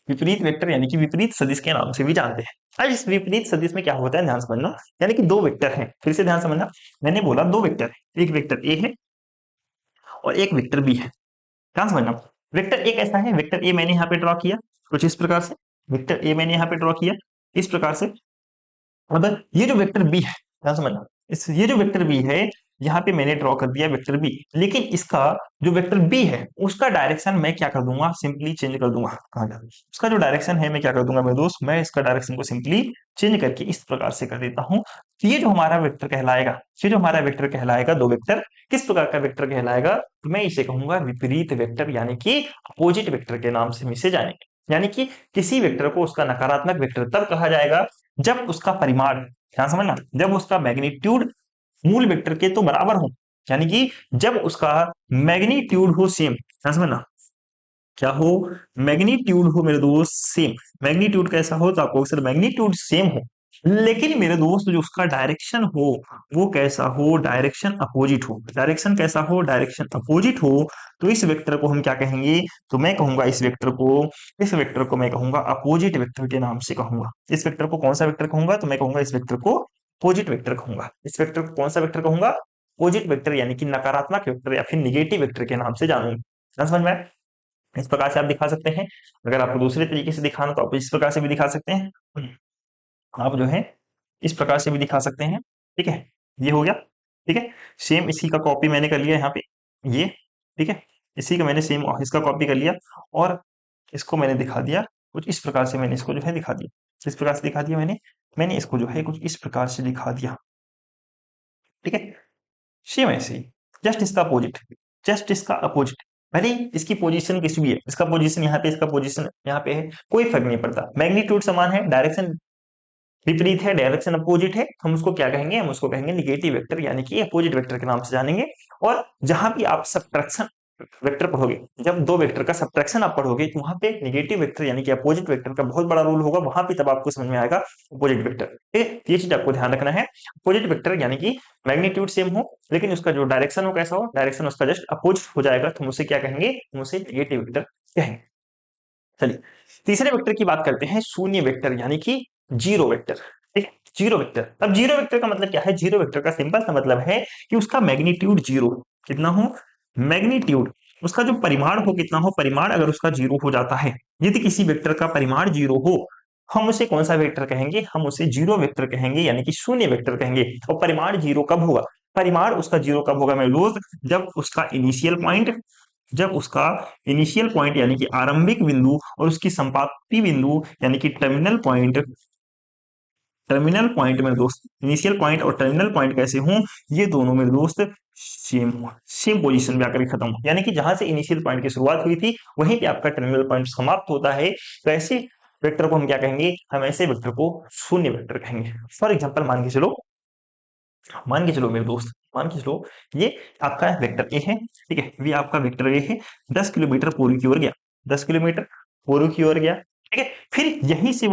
विपरीत वेक्टर यानी कि विपरीत सदिश के नाम से भी जानते हैं। अब इस विपरीत सदिश में क्या होता है, ध्यान समझना, यानी कि दो वेक्टर हैं, फिर से ध्यान समझना, मैंने बोला दो वेक्टर है, एक वेक्टर ए है और एक वेक्टर बी है। ध्यान समझना, वेक्टर ए कैसा है, वेक्टर ए मैंने यहाँ पे ड्रॉ किया कुछ इस प्रकार से, वेक्टर ए मैंने यहाँ पे ड्रॉ किया इस प्रकार से। अब ये जो वेक्टर बी है, ध्यान समझना, इस ये जो वेक्टर बी है, यहाँ पे मैंने ड्रॉ कर दिया वेक्टर बी, लेकिन इसका जो वेक्टर बी है उसका डायरेक्शन मैं क्या कर दूंगा, सिंपली चेंज कर दूंगा। कहाँ जा, उसका जो डायरेक्शन है मैं क्या कर दूंगा मेरे दोस्त, मैं इसका डायरेक्शन को सिंपली चेंज करके इस प्रकार से कर देता हूँ। तो ये जो हमारा वेक्टर कहलाएगा, ये जो हमारा वेक्टर कहलाएगा, दो वेक्टर किस प्रकार का वेक्टर कहलाएगा, तो मैं इसे कहूंगा विपरीत वेक्टर, यानी कि अपोजिट वेक्टर के नाम से हम इसे जानेंगे। यानी कि किसी वेक्टर को उसका नकारात्मक वेक्टर तब कहा जाएगा जब उसका परिमाण, ध्यान समझना, जब उसका मैग्नीट्यूड मूल वेक्टर के तो बराबर हो, यानी कि जब उसका मैग्नीट्यूड हो सेम, ध्यान समझना, क्या हो, मैग्नीट्यूड हो मेरे दोस्त सेम। मैग्नीट्यूड कैसा हो, तो आपको अक्सर मैग्नीट्यूड सेम हो, लेकिन मेरे दोस्त जो उसका डायरेक्शन हो वो कैसा हो, डायरेक्शन अपोजिट हो। डायरेक्शन कैसा हो, डायरेक्शन अपोजिट हो, तो इस वेक्टर को हम क्या कहेंगे, तो मैं कहूंगा इस वेक्टर को मैं कहूंगा अपोजिट वेक्टर के नाम से कहूंगा। इस वेक्टर को कौन सा वेक्टर कहूंगा, तो मैं कहूंगा इस वेक्टर को अपोजिट वेक्टर कहूंगा। इस वेक्टर को कौन सा वेक्टर कहूंगा, अपोजिट वेक्टर, यानी कि नकारात्मक वेक्टर या फिर निगेटिव वेक्टर के नाम से जानूंगा। समझ में आया? इस प्रकार से आप दिखा सकते हैं। अगर आपको दूसरे तरीके से दिखाना तो आप इस प्रकार से भी दिखा सकते हैं, आप जो है इस प्रकार से भी दिखा सकते हैं। ठीक है, ये हो गया। ठीक है, सेम इसी का कॉपी मैंने कर लिया यहाँ पे, ये ठीक है, इसी का मैंने सेम इसका कॉपी कर लिया और इसको मैंने दिखा दिया कुछ इस प्रकार से, मैंने इसको जो है दिखा दिया, इस प्रकार से दिखा दिया मैंने इसको जो है कुछ इस प्रकार से दिखा दिया। ठीक है, सेम ऐसे ही, जस्ट इसका अपोजिट, जस्ट इसका अपोजिट, भले ही इसकी पोजीशन किसी भी है, इसका पोजीशन यहाँ पे, इसका पोजीशन यहाँ पे है, कोई फर्क नहीं पड़ता, मैग्नीट्यूड समान है, डायरेक्शन विपरीत है, डायरेक्शन अपोजिट है, हम उसको क्या कहेंगे, हम उसको कहेंगे निगेटिव वेक्टर, यानी कि अपोजिट वेक्टर के नाम से जानेंगे। और जहां भी आप सबट्रैक्शन वेक्टर पढ़ोगे, जब दो वेक्टर का सबट्रैक्शन आप पढ़ोगे, तो वहां पे निगेटिव वेक्टर यानी कि अपोजिट वेक्टर का बहुत बड़ा रोल होगा, वहां पे तब आपको समझ में आएगा अपोजिट वेक्टर। ठीक है, ये चीज आपको ध्यान रखना है, अपोजिट वेक्टर यानी कि मैग्नीट्यूड सेम हो, लेकिन उसका जो डायरेक्शन हो कैसा हो, डायरेक्शन उसका जस्ट अपोजिट हो जाएगा, तो हम उसे क्या कहेंगे, हम उसे निगेटिव वेक्टर कहेंगे। चलिए तीसरे वेक्टर की बात करते हैं, शून्य वेक्टर यानी कि जीरो वेक्टर। ठीक है, जीरो वेक्टर, अब जीरो वेक्टर का मतलब क्या है, जीरो वेक्टर का सिंपल सा मतलब है कि उसका मैग्नीट्यूड जीरो कितना हो, मैग्नीट्यूड उसका जो परिमाण हो कितना हो, परिमाण अगर उसका जीरो हो जाता है, यदि किसी वेक्टर का परिमाण जीरो हो, हम उसे कौन सा वेक्टर कहेंगे, हम उसे जीरो वेक्टर कहेंगे, यानी कि शून्य वेक्टर कहेंगे। और परिमाण जीरो कब होगा, परिमाण उसका जीरो कब होगा मेरे दोस्त, जब उसका इनिशियल पॉइंट यानी कि आरंभिक बिंदु और उसकी संपाती बिंदु यानी कि टर्मिनल पॉइंट मेरे दोस्त, इनिशियल पॉइंट और टर्मिनल पॉइंट कैसे हों, ये दोनों मेरे दोस्त सेम पोजीशन पे आकर खत्म हो, यानी कि जहां से इनिशियल पॉइंट की शुरुआत हुई थी वहीं पे आपका टर्मिनल पॉइंट समाप्त होता है। तो ऐसे वेक्टर को हम क्या कहेंगे, हम ऐसे वेक्टर को शून्य वेक्टर कहेंगे। फॉर एग्जांपल मान के चलो मेरे दोस्त, मान के चलो ये आपका वेक्टर ए है, ठीक है, ये आपका वेक्टर ए है, 10 किलोमीटर पूर्व की ओर गया, 10 किलोमीटर पूर्व की ओर गया, ठीक है। फिर यहीं से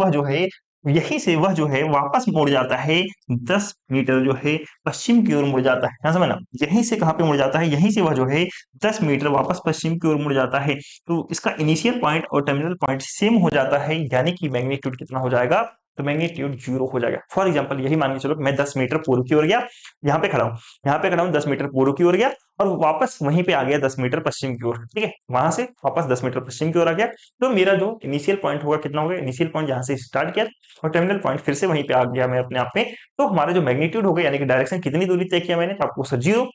वह जो है वापस मुड़ जाता है, 10 मीटर जो है पश्चिम की ओर मुड़ जाता है। ध्यान से समझना, यहीं से कहाँ पे मुड़ जाता है, यहीं से वह जो है 10 मीटर वापस पश्चिम की ओर मुड़ जाता है। तो इसका इनिशियल पॉइंट और टर्मिनल पॉइंट सेम हो जाता है, यानी कि मैग्नीट्यूड कितना हो जाएगा, तो मैग्नीट्यूड 0 हो जाएगा। फॉर एग्जांपल यही मान के चलो मैं 10 मीटर पूर्व की ओर गया, यहाँ पे खड़ा हूँ, 10 मीटर पूर्व की ओर गया और वापस वहीं पे आ गया 10 मीटर पश्चिम की ओर, ठीक है, वहां से वापस 10 मीटर पश्चिम की ओर आ गया। तो मेरा जो इनिशियल पॉइंट होगा कितना होगा, इनिशियल पॉइंट जहां से स्टार्ट किया और टर्मिनल पॉइंट फिर से वहीं पे आ गया मैं अपने आप पे, तो हमारा जो मैग्नीट्यूड होगा यानी कि डायरेक्शन कितनी दूरी तय किया मैंने, तो आपको सर 0।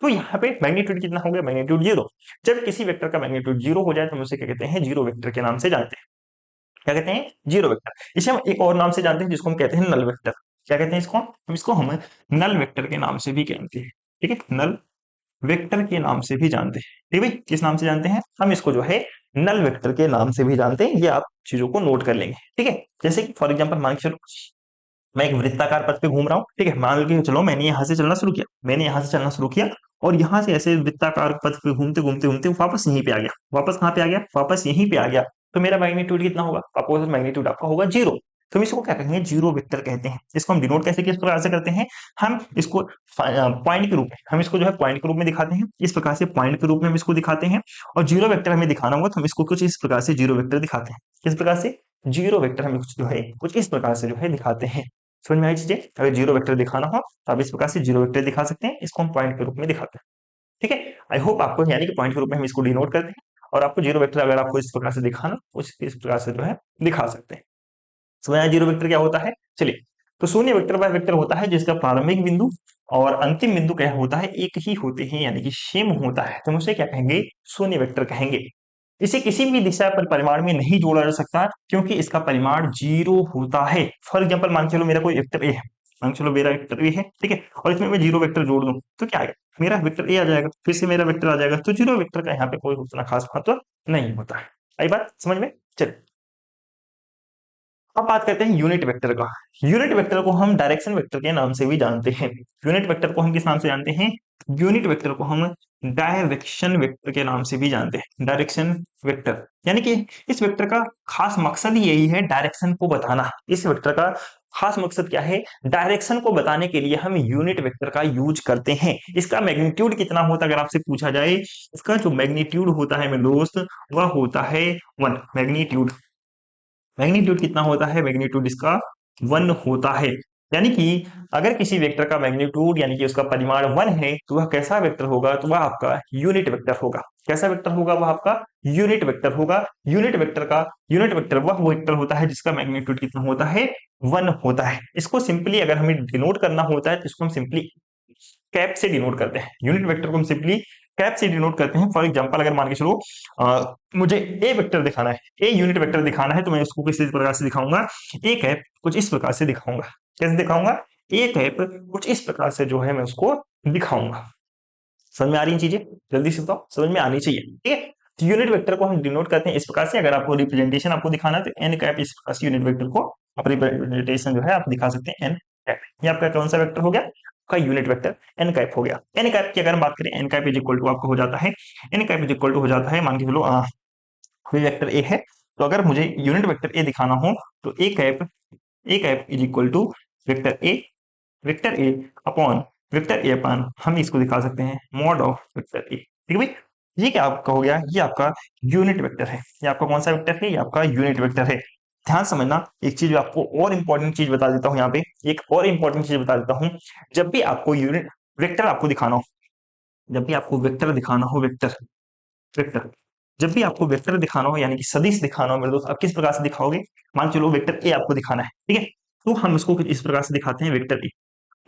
तो यहाँ पे मैग्नीट्यूड कितना हो गया, मैग्नीट्यूड 0। जब किसी वेक्टर का मैग्नीट्यूड 0 हो जाए तो हम उसे क्या कहते हैं, जीरो वेक्टर के नाम से जानते हैं। क्या कहते हैं, जीरो वेक्टर। इसे हम एक और नाम से जानते हैं जिसको हम कहते हैं नल वेक्टर। क्या कहते हैं इसको, हम नल वेक्टर के नाम से भी जानते हैं, ठीक है, नल वेक्टर के नाम से भी जानते हैं। ठीक है भाई, किस नाम से जानते हैं, हम इसको जो है नल वेक्टर के नाम से भी जानते हैं। ये आप चीजों को नोट कर लेंगे, ठीक है। जैसे कि फॉर एग्जांपल मान के चलो मैं एक वृत्ताकार पथ पे घूम रहा हूँ, ठीक है, मान के चलो मैंने यहाँ से चलना शुरू किया, और यहाँ से ऐसे वृत्ताकार पथ पे घूमते घूमते घूमते वापस यहीं पे आ गया, वापस कहाँ पे आ गया, वापस यहीं पे आ गया। तो मेरा मैग्नीट्यूड कितना होगा, अपोजिट मैग्नीट्यूड आपका होगा 0। तो हम इसको क्या कहेंगे, जीरो वेक्टर कहते हैं। इसको हम डिनोट कैसे किस प्रकार से करते हैं, हम इसको पॉइंट के रूप में, हम इसको जो है पॉइंट के रूप में दिखाते हैं, इस प्रकार से पॉइंट के रूप में हम इसको दिखाते हैं। और जीरो वेक्टर हमें दिखाना होगा तो हम इसको कुछ इस प्रकार से जीरो वेक्टर दिखाते हैं। किस प्रकार से, जीरो वेक्टर हम जो है कुछ इस प्रकार से जो है दिखाते हैं। समझ में आई चीजें, अगर जीरो वेक्टर दिखाना हो तो आप इस प्रकार से जीरो वेक्टर दिखा सकते हैं, इसको हम पॉइंट के रूप में दिखाते हैं, ठीक है। आई होप आपको, यानी कि पॉइंट के रूप में हम इसको डिनोट करते हैं, और आपको जीरो वेक्टर अगर आपको इस प्रकार से दिखाना, उस इस प्रकार से जो है दिखा सकते हैं। समझ आया जीरो वेक्टर क्या होता है। चलिए, तो शून्य वेक्टर वह वेक्टर होता है जिसका प्रारंभिक बिंदु और अंतिम बिंदु क्या होता है, एक ही होते हैं, यानी कि सेम होता है, तो हम उसे क्या कहेंगे, शून्य वेक्टर कहेंगे। इसे किसी भी दिशा पर परिमाण में नहीं जोड़ा जा सकता क्योंकि इसका परिमाण 0 होता है। फॉर एग्जांपल मान के चलो मेरा कोई वेक्टर ए है, मान के चलो मेरा वेक्टर ए है, ठीक है, और इसमें मैं जीरो वेक्टर जोड़ दूं तो क्या आएगा, मेरा वेक्टर ए आ जाएगा, फिर से मेरा वेक्टर आ जाएगा। तो जीरो वेक्टर का यहाँ पे कोई उतना खास महत्व नहीं होता है। आई बात समझ में। चलिए, अब बात करते हैं यूनिट वेक्टर का। यूनिट वेक्टर को हम डायरेक्शन वेक्टर के नाम से भी जानते हैं। यूनिट वेक्टर को हम किस नाम से जानते हैं, यूनिट वेक्टर को हम डायरेक्शन वेक्टर के नाम से भी जानते हैं। डायरेक्शन वेक्टर यानी कि इस वेक्टर का खास मकसद ही यही है, डायरेक्शन को बताना। इस वेक्टर का खास मकसद क्या है, डायरेक्शन को बताने के लिए हम यूनिट वेक्टर का यूज करते हैं। इसका मैग्नीट्यूड कितना होता है अगर आपसे पूछा जाए, इसका जो मैग्नीट्यूड होता है मेरे दोस्त, वह होता है 1। मैग्नीट्यूड कितना होता है, मैग्नीट्यूड इसका 1 होता है। यानी कि अगर किसी वेक्टर का मैग्नीट्यूड यानी कि उसका परिमाण 1 है तो वह कैसा वेक्टर होगा, तो वह आपका यूनिट वेक्टर होगा। कैसा वेक्टर होगा, वह आपका यूनिट वेक्टर होगा। यूनिट वेक्टर वह वेक्टर होता है जिसका मैग्नीट्यूड कितना होता है, 1 होता है। इसको सिंपली अगर हमें डिनोट करना होता है तो इसको हम सिंपली कैप से डिनोट करते हैं। यूनिट वेक्टर को हम सिंपली कैप से डिनोट करते हैं। फॉर एग्जांपल अगर मान के चलो मुझे ए वेक्टर दिखाना है, ए यूनिट वेक्टर दिखाना है, तो मैं उसको किस प्रकार से दिखाऊंगा, ए कैप कुछ इस प्रकार से दिखाऊंगा। कैसे दिखाऊंगा, ए कैप कुछ इस प्रकार से जो है मैं उसको दिखाऊंगा। समझ में आ रही चीजें, जल्दी से बताओ, समझ में आनी चाहिए, ठीक है। तो यूनिट वेक्टर को हम डिनोट करते हैं इस प्रकार से। अगर आपको रिप्रेजेंटेशन आपको दिखाना है तो एन कैप इस प्रकार से यूनिट वेक्टर को आप रिप्रेजेंटेशन जो है आप दिखा सकते हैं, एन कैप। ये आपका कौन सा वेक्टर हो गया, का यूनिट वेक्टर एन कैप हो गया। एन कैप की अगर हम बात करें, n cap is equal to आपको हो जाता है, n cap is equal to हो जाता है, मान के चलो कोई वेक्टर ए है, तो अगर मुझे यूनिट वेक्टर ए दिखाना हो तो A cap is equal to vector A upon vector A upon हम इसको दिखा सकते हैं मॉड ऑफ वेक्टर ए। ठीक है भाई, ये क्या आपका हो गया, ये आपका यूनिट वेक्टर है। ये आपका कौन सा वेक्टर है, ये आपका यूनिट वेक्टर है। ध्यान समझना, एक चीज आपको और इंपॉर्टेंट चीज बता देता हूं, यहाँ पे एक और इंपॉर्टेंट चीज बता देता हूं। जब भी आपको यूनिट वेक्टर आपको दिखाना हो, जब भी आपको वेक्टर दिखाना हो, वेक्टर जब भी आपको वेक्टर दिखाना हो यानी कि सदिश दिखाना हो मेरे दोस्त, आप किस प्रकार से दिखाओगे, मान चलो वेक्टर ए आपको दिखाना है, ठीक है, तो हम इसको कुछ इस प्रकार से दिखाते हैं वेक्टर ए।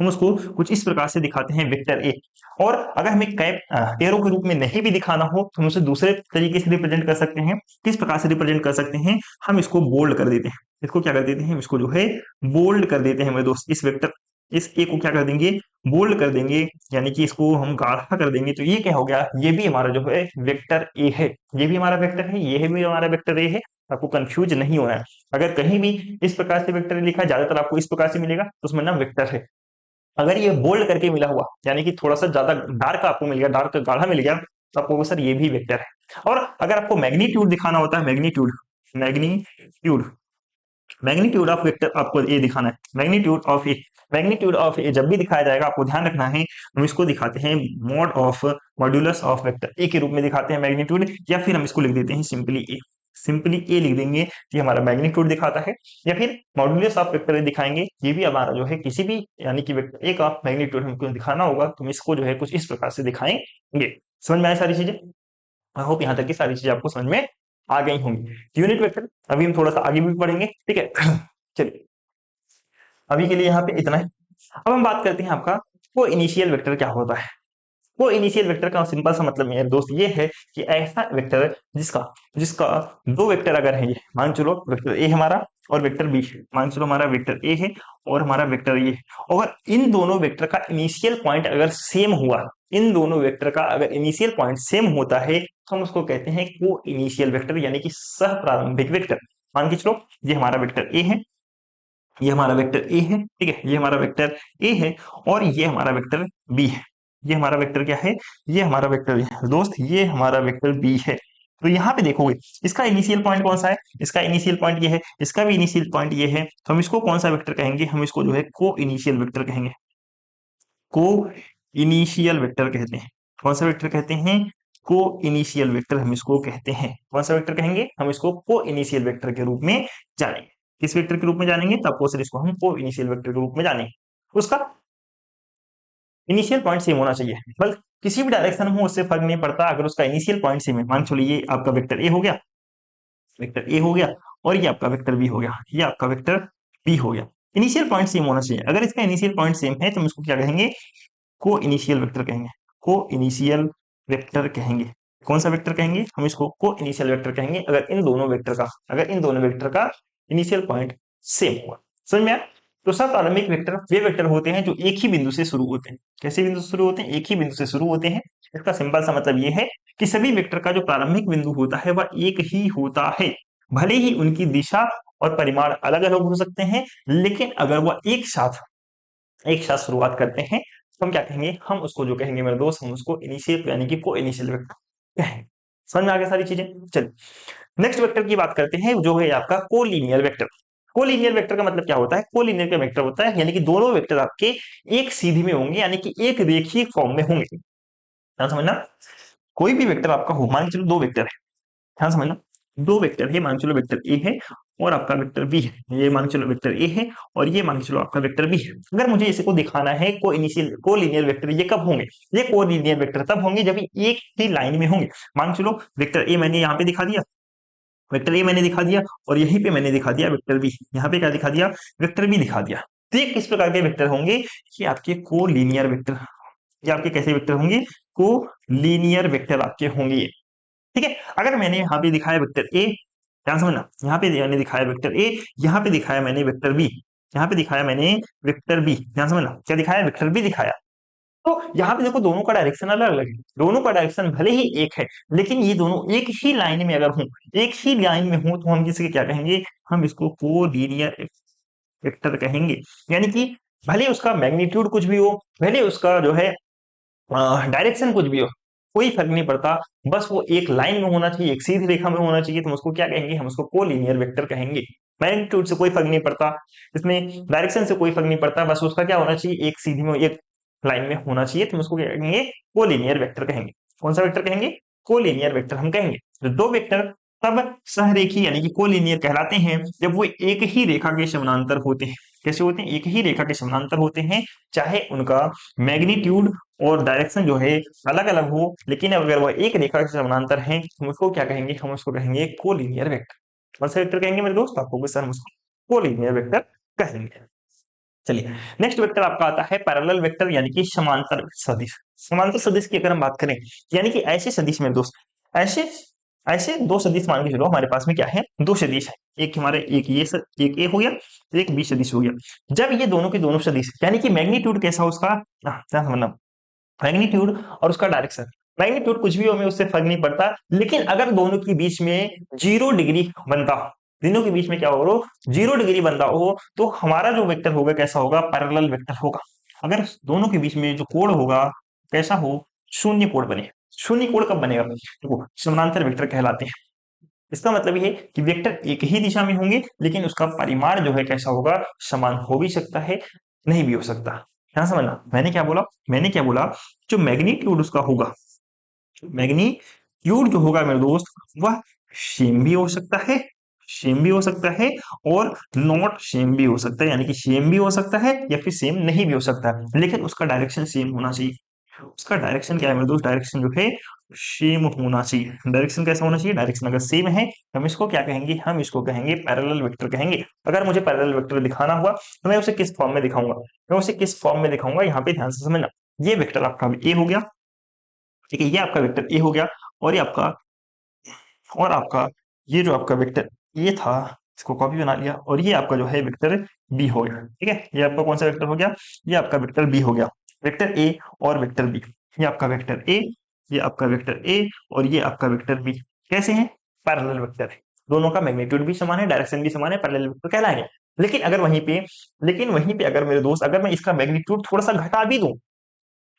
हम उसको कुछ इस प्रकार से दिखाते हैं वेक्टर ए। और अगर हमें कैप एरो के रूप में नहीं भी दिखाना हो तो हम उसे दूसरे तरीके से रिप्रेजेंट कर सकते हैं। किस प्रकार से रिप्रेजेंट कर सकते हैं, हम इसको बोल्ड कर देते हैं। इसको क्या कर देते हैं, इसको जो है बोल्ड कर देते हैं मेरे दोस्त। इस वेक्टर इस ए को क्या कर देंगे, बोल्ड कर देंगे, यानी कि इसको हम गाढ़ा कर देंगे। तो ये क्या हो गया, ये भी हमारा जो है वेक्टर ए है, ये भी हमारा वेक्टर है, ये भी हमारा वेक्टर ए है। आपको कंफ्यूज नहीं होना है। अगर कहीं भी इस प्रकार से वेक्टर लिखा है, ज्यादातर आपको इस प्रकार से मिलेगा तो उसमें नाम वेक्टर है। अगर ये बोल्ड करके मिला हुआ यानी कि थोड़ा सा ज्यादा डार्क आपको मिल गया, डार्क गाढ़ा मिल गया, तो आपको वो सर ये भी वेक्टर है। और अगर आपको मैग्नीट्यूड दिखाना होता है, magnitude magnitude magnitude of vector आपको ये दिखाना है, मैग्नीट्यूड ऑफ ए जब भी दिखाया जाएगा आपको ध्यान रखना है, हम इसको दिखाते हैं mod of modulus of vector A के रूप में दिखाते हैं मैग्नीट्यूड, या फिर हम इसको लिख देते हैं सिंपली ए लिख देंगे, ये हमारा मैग्नीट्यूड दिखाता है। या फिर मॉड्यूलस ऑफ वेक्टर दिखाएंगे, ये भी हमारा जो है किसी भी यानी कि वेक्टर ए का मैग्नीट्यूड हमको दिखाना होगा तो हम इसको जो है कुछ इस प्रकार से दिखाएंगे। समझ में आए सारी चीजें? आई होप यहाँ तक की सारी चीजें आपको समझ में आ गई होंगी। यूनिट वेक्टर अभी हम थोड़ा सा आगे भी पढ़ेंगे, ठीक है। चलिए अभी के लिए यहाँ पे इतना है। अब हम बात करते हैं आपका को इनिशियल वेक्टर क्या होता है। वो इनिशियल वेक्टर का सिंपल सा मतलब मेरे दोस्त ये है कि ऐसा वेक्टर जिसका जिसका दो वेक्टर अगर है, ये मान चलो वेक्टर ए हमारा और वेक्टर बी है, मान चलो हमारा वेक्टर ए है और हमारा वेक्टर ये है, अगर इन दोनों वेक्टर का इनिशियल पॉइंट अगर सेम हुआ, इन दोनों वेक्टर का अगर इनिशियल पॉइंट सेम होता है तो हम उसको कहते हैं को इनिशियल वेक्टर यानी कि सह प्रारंभिक वेक्टर। मान के चलो ये हमारा वेक्टर ए है, ये हमारा वेक्टर ए है, ठीक है, ये हमारा वेक्टर ए है और ये हमारा वेक्टर बी है। ये हमारा वेक्टर क्या है? ये हमारा वेक्टर है दोस्त, ये हमारा वेक्टर बी है। तो यहाँ पे देखोगे इसका इनिशियल पॉइंट कौन सा है? इसका इनिशियल पॉइंट ये है, इसका भी इनिशियल पॉइंट ये है, तो हम इसको कौन सा वेक्टर कहेंगे? हम इसको जो है को इनिशियल वेक्टर कहेंगे। को इनिशियल वेक्टर कहते हैं। कौन सा वेक्टर कहते हैं? को इनिशियल वेक्टर हम इसको कहते हैं। कौन सा वेक्टर कहेंगे? हम इसको को इनिशियल वेक्टर के रूप में जानेंगे। किस वेक्टर के रूप में जानेंगे? तब को सर इसको हम को इनिशियल वेक्टर के रूप में जानेंगे। उसका इनिशियल पॉइंट सेम होना चाहिए, बस किसी भी डायरेक्शन में हो उससे फर्क नहीं पड़ता, अगर उसका इनिशियल पॉइंट सेम है। मान चलिए ये आपका वेक्टर ए हो गया, वेक्टर ए हो गया और ये आपका वेक्टर बी हो गया, ये आपका वेक्टर बी हो गया। इनिशियल पॉइंट सेम होना चाहिए। अगर इसका इनिशियल पॉइंट सेम है तो हम इसको क्या कहेंगे? को इनिशियल वेक्टर कहेंगे। को इनिशियल वेक्टर कहेंगे। कौन सा वेक्टर कहेंगे? हम इसको को इनिशियल वेक्टर कहेंगे अगर इन दोनों वेक्टर का इनिशियल पॉइंट सेम हुआ। समझ में आया? तो सब प्रारंभिक वेक्टर वे वेक्टर होते हैं जो एक ही बिंदु से शुरू होते हैं। कैसे बिंदु से शुरू होते हैं? एक ही बिंदु से शुरू होते हैं। इसका सिंपल सा मतलब ये है कि सभी वेक्टर का जो प्रारंभिक बिंदु होता है वह एक ही होता है, भले ही उनकी दिशा और परिमाण अलग अलग हो सकते हैं, लेकिन अगर वह एक साथ शुरुआत करते हैं तो हम क्या कहेंगे? हम उसको जो कहेंगे मेरे दोस्त, हम उसको इनिशियल यानी कि को इनिशियल वेक्टर कहेंगे। समझ में आ गया सारी चीजें? चलिए नेक्स्ट वेक्टर की बात करते हैं, जो है आपका कोलिनियर वेक्टर। कोलिनियर वेक्टर का मतलब क्या होता है? कोलिनियर का वेक्टर होता है यानी कि दोनों वेक्टर आपके एक सीधी में होंगे, यानी कि एक रेखीय फॉर्म में होंगे। ध्यान समझना, कोई भी वेक्टर आपका हो, मान के चलो दो वेक्टर है, ध्यान समझना, दो वेक्टर है, मान के चलो वेक्टर ए है और आपका वेक्टर बी है, ये मान के चलो वेक्टर ए है और ये मान के चलो आपका वेक्टर बी है। अगर मुझे इसको दिखाना है को इनिशियल को लीनियर वेक्टर, ये कब होंगे? ये को लीनियर वेक्टर तब होंगे जब ये एक ही लाइन में होंगे। मान चलो वेक्टर ए मैंने यहाँ पे दिखा दिया, वेक्टर ए मैंने दिखा दिया और यहीं पे मैंने दिखा दिया वेक्टर बी, यहाँ पे क्या दिखा दिया? वेक्टर बी दिखा दिया। तो ये किस प्रकार के वेक्टर होंगे? ये आपके को लीनियर वेक्टर, ये आपके कैसे वेक्टर होंगे? को लीनियर वेक्टर आपके होंगे ये, ठीक है। अगर मैंने यहाँ पे दिखाया वेक्टर ए, ध्यान समझना, यहाँ पे मैंने दिखाया वेक्टर ए, यहाँ पे दिखाया मैंने वेक्टर बी, यहाँ पे दिखाया मैंने वेक्टर बी, ध्यान समझना, क्या दिखाया? वेक्टर बी दिखाया। तो यहाँ पे देखो दोनों का डायरेक्शन अलग अलग है, दोनों का डायरेक्शन भले ही एक है, लेकिन ये दोनों एक ही लाइन में अगर हों, एक ही लाइन में हो तो हम किसी क्या कहेंगे? हम इसको को लीनियर वेक्टर कहेंगे। यानी कि भले उसका मैग्नीट्यूड कुछ भी हो, भले उसका जो है डायरेक्शन कुछ भी हो, कोई फर्क नहीं पड़ता, बस वो एक लाइन में होना चाहिए, एक सीधी रेखा में होना चाहिए, तो हम उसको क्या कहेंगे? हम उसको कोलिनियर वेक्टर कहेंगे। मैग्नीट्यूड से कोई फर्क नहीं पड़ता, इसमें डायरेक्शन से कोई फर्क नहीं पड़ता, बस उसका क्या होना चाहिए? एक सीधी में एक लाइन में होना चाहिए, तो हम उसको क्या कहेंगे? कोलिनियर वेक्टर कहेंगे। कौन सा वेक्टर कहेंगे? कोलिनियर वेक्टर हम कहेंगे। तो दो वेक्टर तब सहरेखी यानी कि कोलिनियर कहलाते हैं जब वो एक ही रेखा के समानांतर होते हैं। कैसे होते हैं? एक ही रेखा के समानांतर होते हैं, चाहे उनका मैग्नीट्यूड और डायरेक्शन जो है अलग अलग हो, लेकिन अगर वह एक रेखा के समानांतर है हम उसको क्या कहेंगे? हम उसको कहेंगे कोलिनियर वेक्टर। कौन सा वेक्टर कहेंगे मेरे दोस्त? आपको सर हम उसको कोलिनियर वेक्टर कहेंगे। चलिए नेक्स्ट वेक्टर आपका आता है पैरेलल वेक्टर यानी कि समांतर सदिश। समांतर सदिश की अगर हम बात करें, यानी कि ऐसे सदिश में दोस्त, ऐसे ऐसे दो सदिश मान के चलो हमारे पास में क्या है? दो सदिश है, एक हमारे एक ये एक ए हो गया, एक बी सदिश हो गया। जब ये दोनों के दोनों सदिश यानी कि मैग्नीट्यूड कैसा हो उसका, ध्यान समझना, मैग्नीट्यूड और उसका डायरेक्शन मैग्नीट्यूड कुछ भी हो, हमें उससे फर्क नहीं पड़ता, लेकिन अगर दोनों के बीच में 0 डिग्री बनता हो, दोनों के बीच में क्या हो, 0 डिग्री बनता हो, तो हमारा जो वेक्टर होगा कैसा होगा, पैरेलल वेक्टर होगा। अगर दोनों के बीच में जो कोण होगा कैसा हो, शून्य कोण बने। शून्य कोण कब बनेगा, देखो समानांतर वेक्टर कहलाते हैं। इसका मतलब ये है कि वेक्टर एक ही दिशा में होंगे, लेकिन उसका परिमाण जो है कैसा होगा, समान हो भी सकता है, नहीं भी हो सकता। ध्यान समझना, मैंने क्या बोला, जो मैग्नीट्यूड उसका होगा, मैग्नीट्यूड जो होगा मेरे दोस्त, वह सेम भी हो सकता है, सेम भी हो सकता है, और नॉट सेम भी हो सकता है, यानी कि सेम भी हो सकता है या फिर सेम नहीं भी हो सकता, लेकिन उसका डायरेक्शन सेम होना चाहिए। उसका डायरेक्शन क्या है मेरे दोस्त, डायरेक्शन जो है सेम होना चाहिए। डायरेक्शन कैसा होना चाहिए, डायरेक्शन अगर सेम है हम इसको क्या कहेंगे, हम इसको कहेंगे पैरेलल वेक्टर कहेंगे। अगर मुझे पैरेलल वेक्टर दिखाना हुआ तो मैं उसे किस फॉर्म में दिखाऊंगा, मैं उसे किस फॉर्म में दिखाऊंगा, यहाँ पे ध्यान से समझना। ये वेक्टर आपका ए हो गया, ठीक है, ये आपका वेक्टर ए हो गया, और ये आपका, और आपका ये जो आपका वेक्टर ए था, इसको कॉपी बना लिया, और ये आपका जो है वेक्टर बी हो गया। ठीक है, ये आपका कौन सा वेक्टर हो गया, ये आपका वेक्टर बी हो गया। वेक्टर ए और वेक्टर बी, ये आपका वेक्टर ए, ये आपका वेक्टर ए, और ये आपका वेक्टर बी कैसे हैं, पैरेलल वेक्टर है। दोनों का मैग्नीट्यूड भी समान है, डायरेक्शन भी समान है, पैरेलल वेक्टर कहलाएंगे। लेकिन वहीं पे अगर मेरे दोस्त, अगर मैं इसका मैग्नीट्यूड थोड़ा सा घटा भी दूं,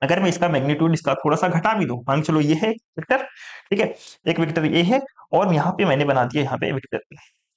अगर मैं इसका मैग्नीट्यूड इसका थोड़ा सा घटा भी दूं, मान के चलो ये है वेक्टर, ठीक है, एक वेक्टर ये है, और यहाँ पे मैंने बना दिया, यहाँ पे वेक्टर,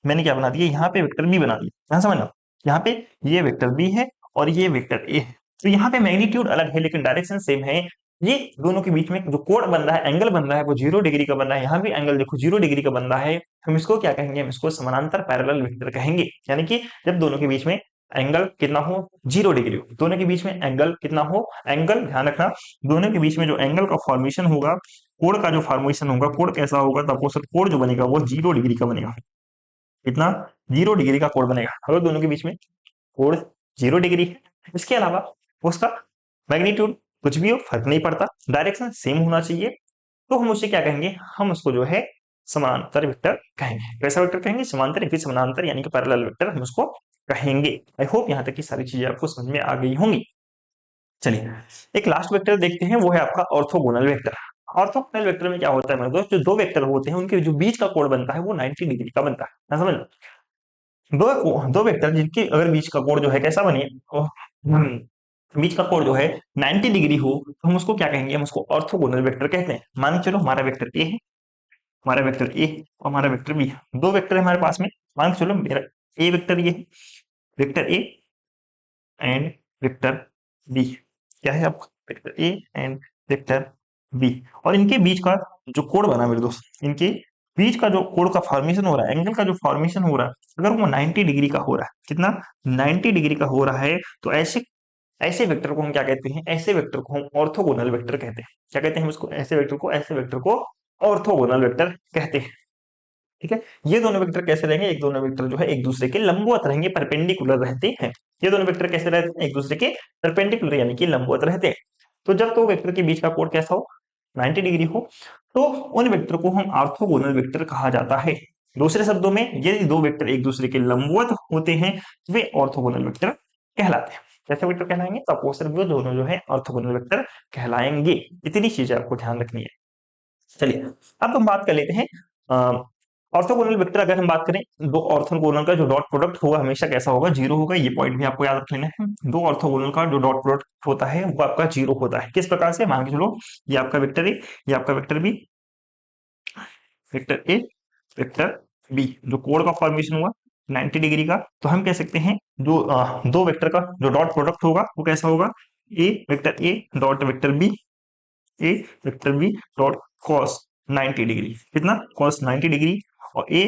मैंने क्या बना दिया, यहाँ पे वेक्टर बी बना दिया। ध्यान समझना, यहाँ पे ये वेक्टर बी है और ये वेक्टर ए है, तो यहाँ पे मैग्नीट्यूड अलग है लेकिन डायरेक्शन सेम है। ये दोनों के बीच में जो कोण बन रहा है, एंगल बन रहा है, वो 0 डिग्री का बन रहा है। यहाँ भी एंगल देखो 0 डिग्री का बन रहा है। हम इसको क्या कहेंगे, हम इसको समानांतर पैरेलल वेक्टर कहेंगे। यानी कि जब दोनों के बीच में एंगल कितना हो, 0 डिग्री हो, दोनों के बीच में एंगल कितना हो, एंगल ध्यान रखना, दोनों के बीच में जो एंगल का फॉर्मेशन होगा, कोण का जो फॉर्मेशन होगा, कोण कैसा होगा, तब वो कोण जो बनेगा वो 0 डिग्री का बनेगा। कितना, 0 डिग्री का कोण बनेगा अगर दोनों के बीच में कोण 0 डिग्री है। इसके अलावा उसका मैग्नीट्यूड कुछ भी हो फर्क नहीं पड़ता, डायरेक्शन सेम होना चाहिए, तो हम उसे क्या कहेंगे, हम उसको जो है समांतर वेक्टर कहेंगे। कैसा वेक्टर कहेंगे, समांतर या फिर समानांतर, यानी कि पैरेलल वेक्टर हम उसको कहेंगे। आई होप यहाँ तक की सारी चीजें आपको समझ में आ गई होंगी। चलिए एक लास्ट वेक्टर देखते हैं, वो है आपका ऑर्थोगोनल वेक्टर। ऑर्थोगोनल वेक्टर में क्या होता है मेरे दोस्त, जो दो वेक्टर होते हैं उनके जो बीच का कोण बनता है वो 90 डिग्री का बनता है। ना समझ, दो दो वेक्टर जिनके अगर बीच का कोण जो है कैसा बने, बीच का कोण जो है 90 डिग्री हो, तो हम उसको क्या कहेंगे, हम उसको ऑर्थोगोनल वेक्टर कहते हैं। मान के चलो हमारा वेक्टर ए है, हमारा वेक्टर ए और हमारा वेक्टर बी है, दो वेक्टर है हमारे पास में। मान के चलो मेरा ए वेक्टर ये है, vector A and vector B, क्या है आपका, vector A and vector B, और इनके बीच का जो कोण बना मेरे दोस्त, इनके बीच का जो कोण का फॉर्मेशन हो रहा है, एंगल का जो फॉर्मेशन हो रहा है, अगर वो 90 डिग्री का हो रहा है, कितना, 90 डिग्री का हो रहा है, तो ऐसे ऐसे वेक्टर को हम क्या कहते हैं, ऐसे वेक्टर को हम ऑर्थोगोनल वेक्टर कहते हैं। क्या कहते हैं हम इसको, ऐसे वेक्टर को ऑर्थोगोनल वेक्टर कहते हैं। ठीक है, ये दोनों वेक्टर कैसे रहेंगे, एक दोनों वेक्टर जो है एक दूसरे के लंबवत रहेंगे, परपेंडिकुलर रहते हैं। ये दोनों वेक्टर कैसे रहते हैं, एक दूसरे के परपेंडिकुलर यानी कि लंबवत रहते हैं। तो जब दो वेक्टर के बीच का कोण कैसा हो, 90 डिग्री हो, तो उन वेक्टर को हम ऑर्थोगोनल वेक्टर कहा जाता है। दूसरे शब्दों में यदि दो वेक्टर एक दूसरे के लंबवत होते हैं, वे ऑर्थोगोनल वेक्टर कहलाते हैं। कैसे वेक्टर कहलाएंगे, तो आपको सिर्फ वो दोनों जो है ऑर्थोगोनल वेक्टर कहलाएंगे। इतनी चीजें आपको ध्यान रखनी है। चलिए अब हम बात कर लेते हैं ऑर्थोगोनल वेक्टर। अगर हम बात करें, दो ऑर्थोगोनल का जो डॉट प्रोडक्ट होगा हमेशा कैसा होगा, जीरो होगा। ये पॉइंट भी आपको याद रख लेना है। दो ऑर्थोगोनल का जो डॉट प्रोडक्ट होता है वो आपका जीरो होता है। किस प्रकार से, मान के चलो ये आपका वेक्टर ए, ये आपका vector B, vector A vector B, जो कोण का फॉर्मेशन हुआ 90 डिग्री का, तो हम कह सकते हैं जो दो वेक्टर का जो डॉट प्रोडक्ट होगा वो कैसा होगा, A dot vector B, A vector B dot cos 90 degree, कितना, कॉस 90 डिग्री, और ए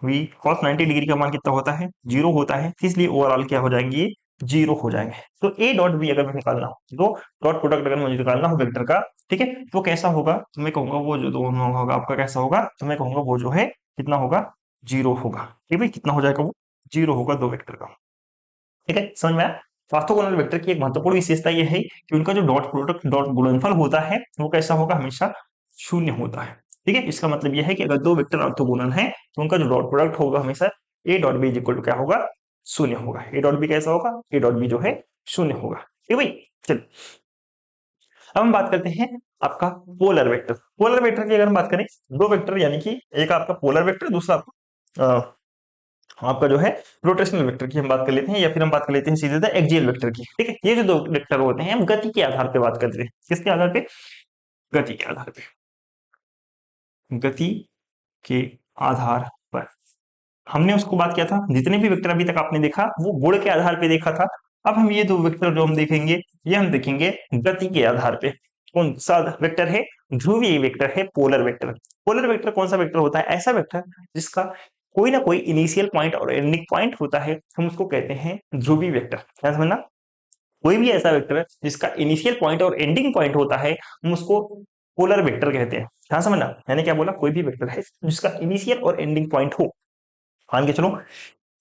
वी कॉस 90 डिग्री का मान कितना होता है, जीरो होता है, इसलिए ओवरऑल क्या हो जाएंगे, ये जीरो हो जाएंगे। तो ए डॉट बी अगर मुझे निकालना हो, दो डॉट प्रोडक्ट अगर मुझे निकालना हो वेक्टर का, ठीक है, तो कैसा होगा, तो मैं कहूंगा वो जो दोनों होगा आपका कैसा होगा, तो मैं कहूंगा वो जो है कितना होगा, जीरो होगा। ठीक है भाई, कितना हो जाएगा वो, जीरो होगा दो वेक्टर का। ठीक है, समझ में आया। ऑर्थोगोनल वेक्टर की एक महत्वपूर्ण विशेषता यह है कि उनका जो डॉट प्रोडक्ट, डॉट गुणनफल होता है वो कैसा होगा, हमेशा शून्य होता है। ठीक है, इसका मतलब यह है कि अगर दो वेक्टर ऑर्थोगोनल हैं तो उनका जो डॉट प्रोडक्ट होगा हमेशा A dot B equal to क्या होगा, शून्य होगा। ए डॉट बी कैसा होगा, ए डॉट बी जो है शून्य होगा। ठीक है भाई, चलिए अब हम बात करते हैं आपका पोलर वेक्टर। पोलर वेक्टर की अगर हम बात करें, दो वेक्टर यानी कि एक आपका पोलर वेक्टर, दूसरा आपका आपका जो है रोटेशनल वेक्टर की हम बात कर लेते हैं, या फिर हम बात कर लेते हैं सीधे एक्सियल वेक्टर की। ठीक है, ये जो दो वेक्टर होते हैं हम गति के आधार पे बात करते हैं। किसके आधार पे? गति के आधार पे। गति के आधार पर हमने उसको बात किया था, जितने भी वेक्टर अभी तक आपने देखा वो गुण के आधार पे देखा था। अब हम ये दो वेक्टर जो हम देखेंगे, ये हम देखेंगे गति के आधार पे। कौन सा वेक्टर है? ध्रुवीय वेक्टर है, पोलर वेक्टर। पोलर वेक्टर कौन सा वेक्टर होता है? ऐसा वेक्टर जिसका कोई ना कोई इनिशियल पॉइंट और एंडिंग पॉइंट होता है, हम उसको कहते हैं ध्रुवीय वेक्टर। क्या समझना? कोई भी ऐसा वेक्टर है जिसका इनिशियल पॉइंट और एंडिंग पॉइंट होता है, हम उसको पोलर वेक्टर कहते हैं। ध्यान समझना, मैंने क्या बोला? कोई भी वेक्टर है जिसका इनिशियल और एंडिंग पॉइंट हो। मान के चलो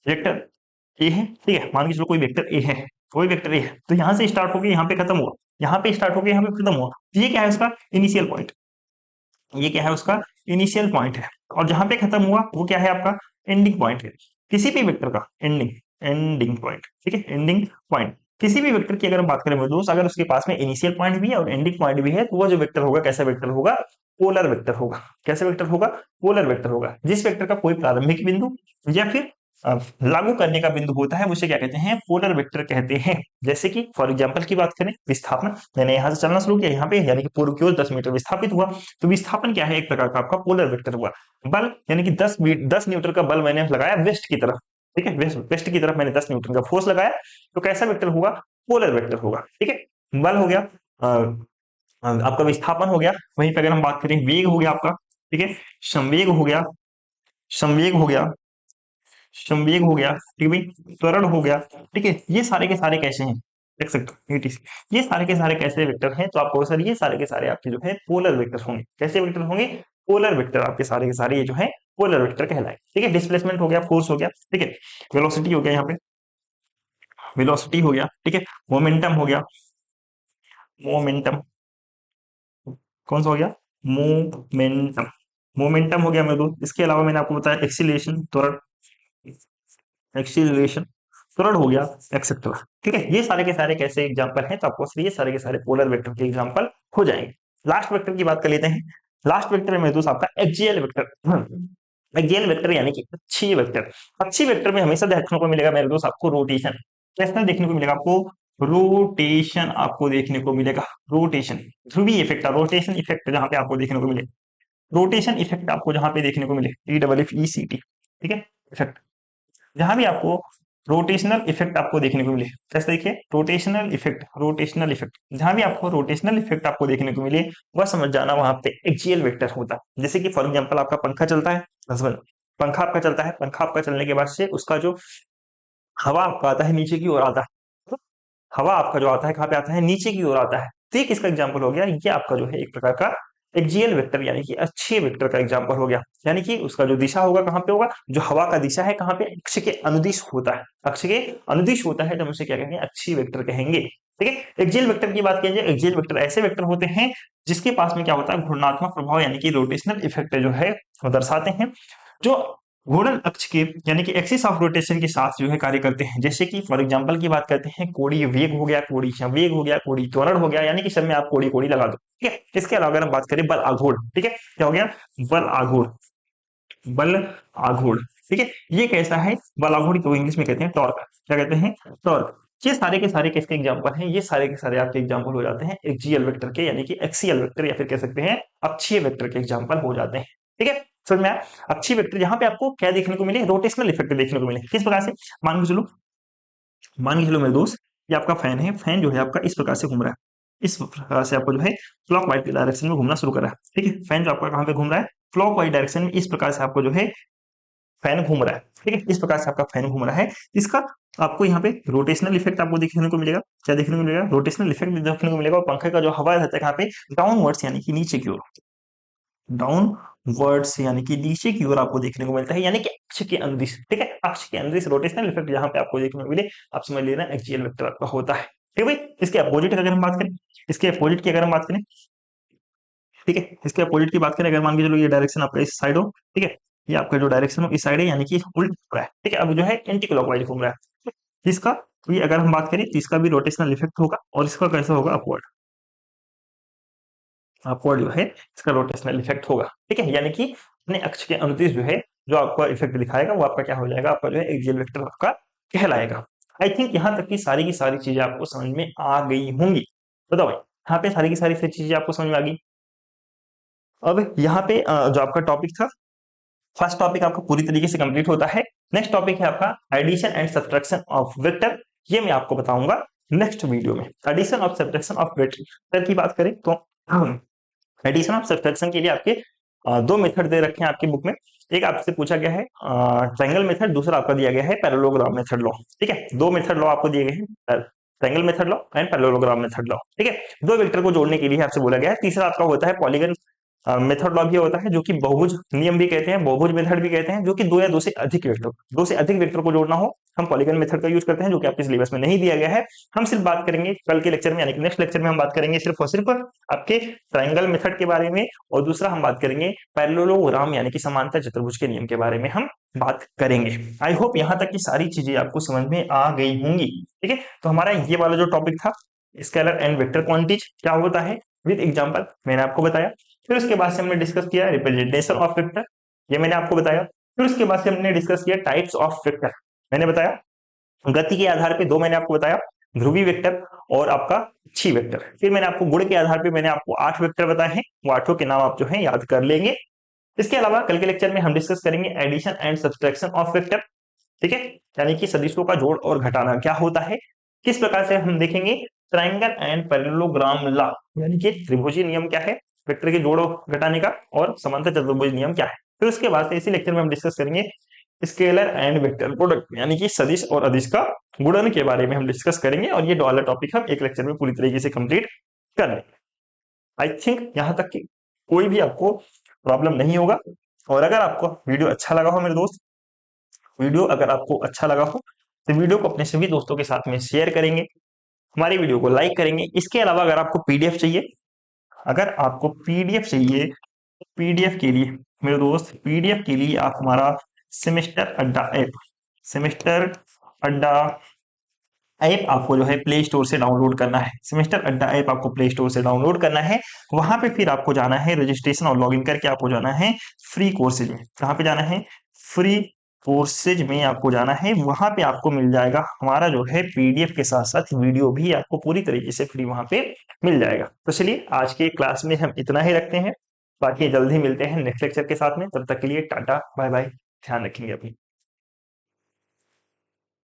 वेक्टर ए है, ठीक है, मान के चलो कोई वेक्टर ए है, कोई वेक्टर ए है, तो यहां से स्टार्ट होकर यहाँ पे खत्म हुआ, यहाँ पे स्टार्ट होकर यहाँ पे खत्म हुआ, तो ये क्या है? उसका इनिशियल पॉइंट। ये क्या है? उसका इनिशियल पॉइंट है। और जहां पे खत्म हुआ वो क्या है? आपका एंडिंग पॉइंट है। किसी भी वेक्टर का एंडिंग, एंडिंग पॉइंट, ठीक है, एंडिंग पॉइंट किसी भी वेक्टर की अगर हम बात करें दोस्त, अगर उसके पास में इनिशियल पॉइंट भी है और एंडिंग पॉइंट भी है, तो वो जो वेक्टर होगा कैसा वेक्टर होगा? पोलर वेक्टर होगा। कैसे वेक्टर होगा? पोलर वेक्टर होगा। जिस वेक्टर का कोई प्रारंभिक बिंदु या फिर लागू करने का बिंदु होता है, उसे क्या कहते हैं? पोलर वेक्टर कहते हैं। जैसे कि फॉर एग्जांपल की बात करें, विस्थापन, मैंने यहां से चलना शुरू किया, यहाँ पे यानी कि पूर्व की ओर 10 मीटर विस्थापित हुआ, तो विस्थापन क्या है? एक प्रकार का आपका पोलर वेक्टर हुआ। बल यानी कि 10 न्यूटन का बल मैंने लगाया वेस्ट की तरफ, ठीक है, वेस्ट की तरफ मैंने 10 न्यूटन का फोर्स लगाया, तो कैसा वेक्टर होगा? पोलर वेक्टर होगा। ठीक है, बल हो गया, आपका विस्थापन हो गया। वहीं पे अगर हम बात करें, वेग हो गया आपका, ठीक है, संवेग हो गया, संवेग हो गया, संवेग हो गया, ठीक है भाई, त्वरण हो गया। ठीक है, ये सारे के सारे कैसे हैं? देख सकते हो ETC, ये सारे के सारे कैसे वेक्टर हैं? तो आपको सर ये सारे के सारे आपके जो है पोलर वेक्टर होंगे। कैसे वेक्टर होंगे? Polar vector. आपके सारे के सारे ये जो है पोलर वेक्टर कहलाए। ठीक है, डिस्प्लेसमेंट हो गया, फोर्स हो गया, ठीक है, वेलोसिटी हो गया, यहाँ पे वेलोसिटी हो गया, ठीक है, मोमेंटम हो गया, मोमेंटम कौन सा हो गया? मोमेंटम, मोमेंटम हो गया मेरे दोस्त। इसके अलावा मैंने आपको बताया एक्सीलरेशन, त्वरण, एक्सीलरेशन, त्वरण हो गया, एक्सेट्रा। ठीक है, ये सारे के सारे कैसे एग्जांपल हैं? तो आपको ये सारे के सारे पोलर वेक्टर के एग्जांपल हो जाएंगे। लास्ट वेक्टर की बात कर लेते हैं। लास्ट वेक्टर है मेरे दोस्त आपका एक्सियल वेक्टर। एक्सियल वेक्टर यानी कि अक्षीय वेक्टर। अक्षीय वेक्टर में हमेशा देखने को मिलेगा मेरे दोस्त आपको रोटेशन। कैसा देखने को मिलेगा आपको? रोटेशन आपको देखने को मिलेगा। रोटेशन, ध्रुवीय इफेक्ट, रोटेशन इफेक्ट जहां पे आपको देखने को मिले, रोटेशन इफेक्ट आपको जहां पे देखने को मिले, EFFECT, ठीक है, इफेक्ट, जहां भी आपको रोटेशनल इफेक्ट आपको देखने को मिले। कैसे देखिए? रोटेशनल इफेक्ट, रोटेशनल इफेक्ट, जहां भी आपको रोटेशनल इफेक्ट आपको देखने को मिले, वह समझ जाना वहां पे एक्सियल वेक्टर होता है। जैसे कि फॉर एग्जांपल आपका पंखा चलता है, हस्बैंड, पंखा आपका चलता है, पंखा आपका चलने के बाद से उसका जो हवा आपका आता है नीचे की ओर आता है, तो हवा आपका जो आता है कहाँ पे आता है? नीचे की ओर आता है। तो ये किसका एग्जाम्पल हो गया? ये आपका जो है एक प्रकार का एक्सियल वेक्टर यानी कि अक्षीय वेक्टर का एग्जाम्पल हो गया। यानी कि उसका जो दिशा होगा कहाँ पे होगा? जो हवा का दिशा है कहाँ पे? अक्ष के अनुदिश होता है, अक्ष के अनुदिश होता है, तो हम उसे क्या कहेंगे? अक्षीय वेक्टर कहेंगे। ठीक है, एक्सियल वेक्टर की बात कीजिए, एक्सियल वेक्टर ऐसे वेक्टर होते हैं जिसके पास में क्या होता है? घूर्णात्मक प्रभाव यानी कि रोटेशनल इफेक्ट जो है वो दर्शाते हैं, जो घूर्णन अक्ष के यानी कि एक्सिस ऑफ रोटेशन के साथ जो है कार्य करते हैं। जैसे कि फॉर एग्जांपल की बात करते हैं, कोणीय वेग हो गया, कोणीय संवेग हो गया, कोणीय त्वरण हो गया, यानी कि सब में आप कोड़ी कोड़ी लगा दो। ठीक है, इसके अलावा अगर हम बात करें बल आघूर्ण, ठीक है, क्या हो गया? बल आघूर्ण, बल आघूर्ण, ठीक है, ये कैसा है? बल आघूर्ण को इंग्लिश में कहते हैं टॉर्क। क्या कहते हैं? टॉर्क। ये सारे के सारे किसके एग्जांपल हैं? ये सारे के सारे आपके एग्जांपल हो जाते हैं एक्सियल वेक्टर के, यानी कि एक्सियल वेक्टर या फिर कह सकते हैं अक्षीय वेक्टर के एग्जांपल हो जाते हैं। ठीक है, समझ में आया? अक्षीय वेक्टर यहाँ पे आपको क्या देखने को मिले? रोटेशनल इफेक्ट देखने को मिले। किस प्रकार से? मान के चलो, मान के चलो मेरे दोस्त, ये आपका फैन है, फैन जो है आपका इस प्रकार से घूम रहा है, इस प्रकार से आपको जो है क्लॉक वाइज डायरेक्शन में घूमना शुरू कर रहा है। ठीक है, फैन जो आपका कहाँ पे घूम रहा है? क्लॉक वाइज डायरेक्शन में। इस प्रकार से आपको जो है फैन घूम रहा है। ठीक है, इस प्रकार से आपका फैन घूम रहा है। इसका आपको यहाँ पे रोटेशनल इफेक्ट आपको देखने को मिलेगा। क्या देखने को मिलेगा? रोटेशनल इफेक्ट देखने को मिलेगा। और पंखे का जो हवा रहता है कहाँ पे? डाउनवर्ड्स यानी कि नीचे की ओर, डाउनवर्ड्स यानी कि नीचे की ओर आपको देखने को मिलता है, यानी कि अक्ष के अनुदिश। ठीक है, अक्ष के अनुदिश रोटेशनल इफेक्ट जहां पे आपको देखने को मिले, आप समझ लेना एक्सियल वेक्टर आपका होता है। ठीक है भाई, इसके अपोजिट अगर हम बात करें, इसके अपोजिट की अगर हम बात करें, ठीक है, इसके अपोजिट की बात करें, अगर मान के चलो ये डायरेक्शन आपका इस साइड हो, ठीक है, ये आपका जो डायरेक्शन हो इस साइड है, यानी कि उल्टा हो रहा है। ठीक है, अब जो है एंटी क्लॉकवाइज घूम रहा है। इसका, तो ये अगर हम बात करें तो इसका भी रोटेशनल इफेक्ट होगा, और इसका कैसा होगा? अपवर्ड, आपको जो है इसका रोटेशनल इफेक्ट होगा, ठीक है, यानी कि अपने अक्ष के अनुदिश जो है जो आपका इफेक्ट दिखाएगा वो आपका क्या हो जाएगा, आपका जो है एक्सियल वेक्टर आपका कहलाएगा। आई थिंक यहाँ तक की सारी चीजें आपको समझ में आ गई होंगी। बताओ भाई, यहाँ पे सारी की सारी चीजें आपको समझ में आ गई। अब यहाँ पे जो आपका टॉपिक था, फर्स्ट टॉपिक आपका पूरी तरीके से कंप्लीट होता है। नेक्स्ट टॉपिक है आपका addition and subtraction of vector. ये मैं आपको बताऊंगा नेक्स्ट वीडियो में। Addition of subtraction of vector की बात करें तो एडिशन ऑफ सब्ट्रैक्शन के लिए आपके दो मेथड दे रखे हैं आपकी बुक में। एक आपसे पूछा गया है ट्रायंगल मेथड, दूसरा आपका दिया गया है पैरेललोग्राम मेथड लॉ। ठीक है, दो मेथड लॉ आपको दिए गए हैं, triangle method law and parallelogram method law. ठीक है, दो वेक्टर को जोड़ने के लिए आपसे बोला गया है। तीसरा आपका होता है पॉलीगन मेथड लॉ भी होता है, जो कि बहुभुज नियम भी कहते हैं, बहुभुज मेथड भी कहते हैं, जो कि दो या दो से अधिक वेक्टर को जोड़ना हो हम पॉलीगन मेथड का यूज करते हैं, जो कि आपके सिलेबस में नहीं दिया गया है। हम सिर्फ बात करेंगे कल के लेक्चर में, यानी कि नेक्स्ट लेक्चर में हम बात करेंगे सिर्फ और सिर्फ आपके ट्रायंगल मेथड के बारे में, और दूसरा हम बात करेंगे पैरेललोग्राम यानी कि समांतर चतुर्भुज के नियम के बारे में हम बात करेंगे। आई होप यहाँ तक की सारी चीजें आपको समझ में आ गई होंगी। ठीक है, तो हमारा ये वाला जो टॉपिक था स्केलर एंड वेक्टर क्वांटिटीज क्या होता है विद एग्जांपल मैंने आपको बताया। फिर उसके बाद से हमने डिस्कस किया रिप्रेजेंटेशन ऑफ वेक्टर, ये मैंने आपको बताया। फिर उसके बाद से हमने डिस्कस किया टाइप्स ऑफ वेक्टर, मैंने बताया गति के आधार पे दो मैंने आपको बताया, ध्रुवी वेक्टर और आपका छी वेक्टर। फिर मैंने आपको गुण के आधार पे मैंने आपको 8 वेक्टर बताए हैं, वो आठों के नाम आप जो है याद कर लेंगे। इसके अलावा कल के लेक्चर में हम डिस्कस करेंगे addition and subtraction of vector. ठीक है, यानी कि सदिशों का जोड़ और घटाना क्या होता है, किस प्रकार से हम देखेंगे ट्रायंगल एंड पैरेललोग्राम लॉ, यानी कि त्रिभुजी नियम क्या है वेक्टर के जोड़ घटाने का, और समांतर चतुर्भुज नियम क्या है। फिर उसके बाद इसी लेक्चर में हम डिस्कस करेंगे स्केलर एंड वेक्टर प्रोडक्ट, यानी कि सदिश और अदिश का गुणन के बारे में हम डिस्कस करेंगे, और ये वाला टॉपिक हम एक लेक्चर में पूरी तरीके से कंप्लीट कर लेंगे। आई थिंक यहाँ तक कि कोई भी आपको प्रॉब्लम नहीं होगा। और अगर आपको वीडियो अच्छा लगा हो मेरे दोस्त, वीडियो अगर आपको अच्छा लगा हो तो वीडियो को अपने सभी दोस्तों के साथ में शेयर करेंगे, हमारी वीडियो को लाइक करेंगे। इसके अलावा अगर आपको पीडीएफ चाहिए, अगर आपको पीडीएफ चाहिए, पीडीएफ के लिए मेरे दोस्त, पीडीएफ के लिए आप हमारा सेमेस्टर अड्डा ऐप, सेमेस्टर अड्डा ऐप आपको जो है प्ले स्टोर से डाउनलोड करना है। सेमेस्टर अड्डा ऐप आपको प्ले स्टोर से डाउनलोड करना है। वहां पे फिर आपको जाना है रजिस्ट्रेशन और लॉगिन करके आपको जाना है फ्री कोर्सेज में। कहाँ पे जाना है, फ्री कोर्सेज में आपको जाना है। वहां पे आपको मिल जाएगा हमारा जो है पीडीएफ के साथ साथ वीडियो भी आपको पूरी तरीके से फ्री वहां पे मिल जाएगा। तो चलिए आज के क्लास में हम इतना ही रखते हैं, बाकी जल्द ही मिलते हैं नेक्स्ट लेक्चर के साथ में। तब तक के लिए टाटा बाय बाय, ध्यान रखेंगे अपनी।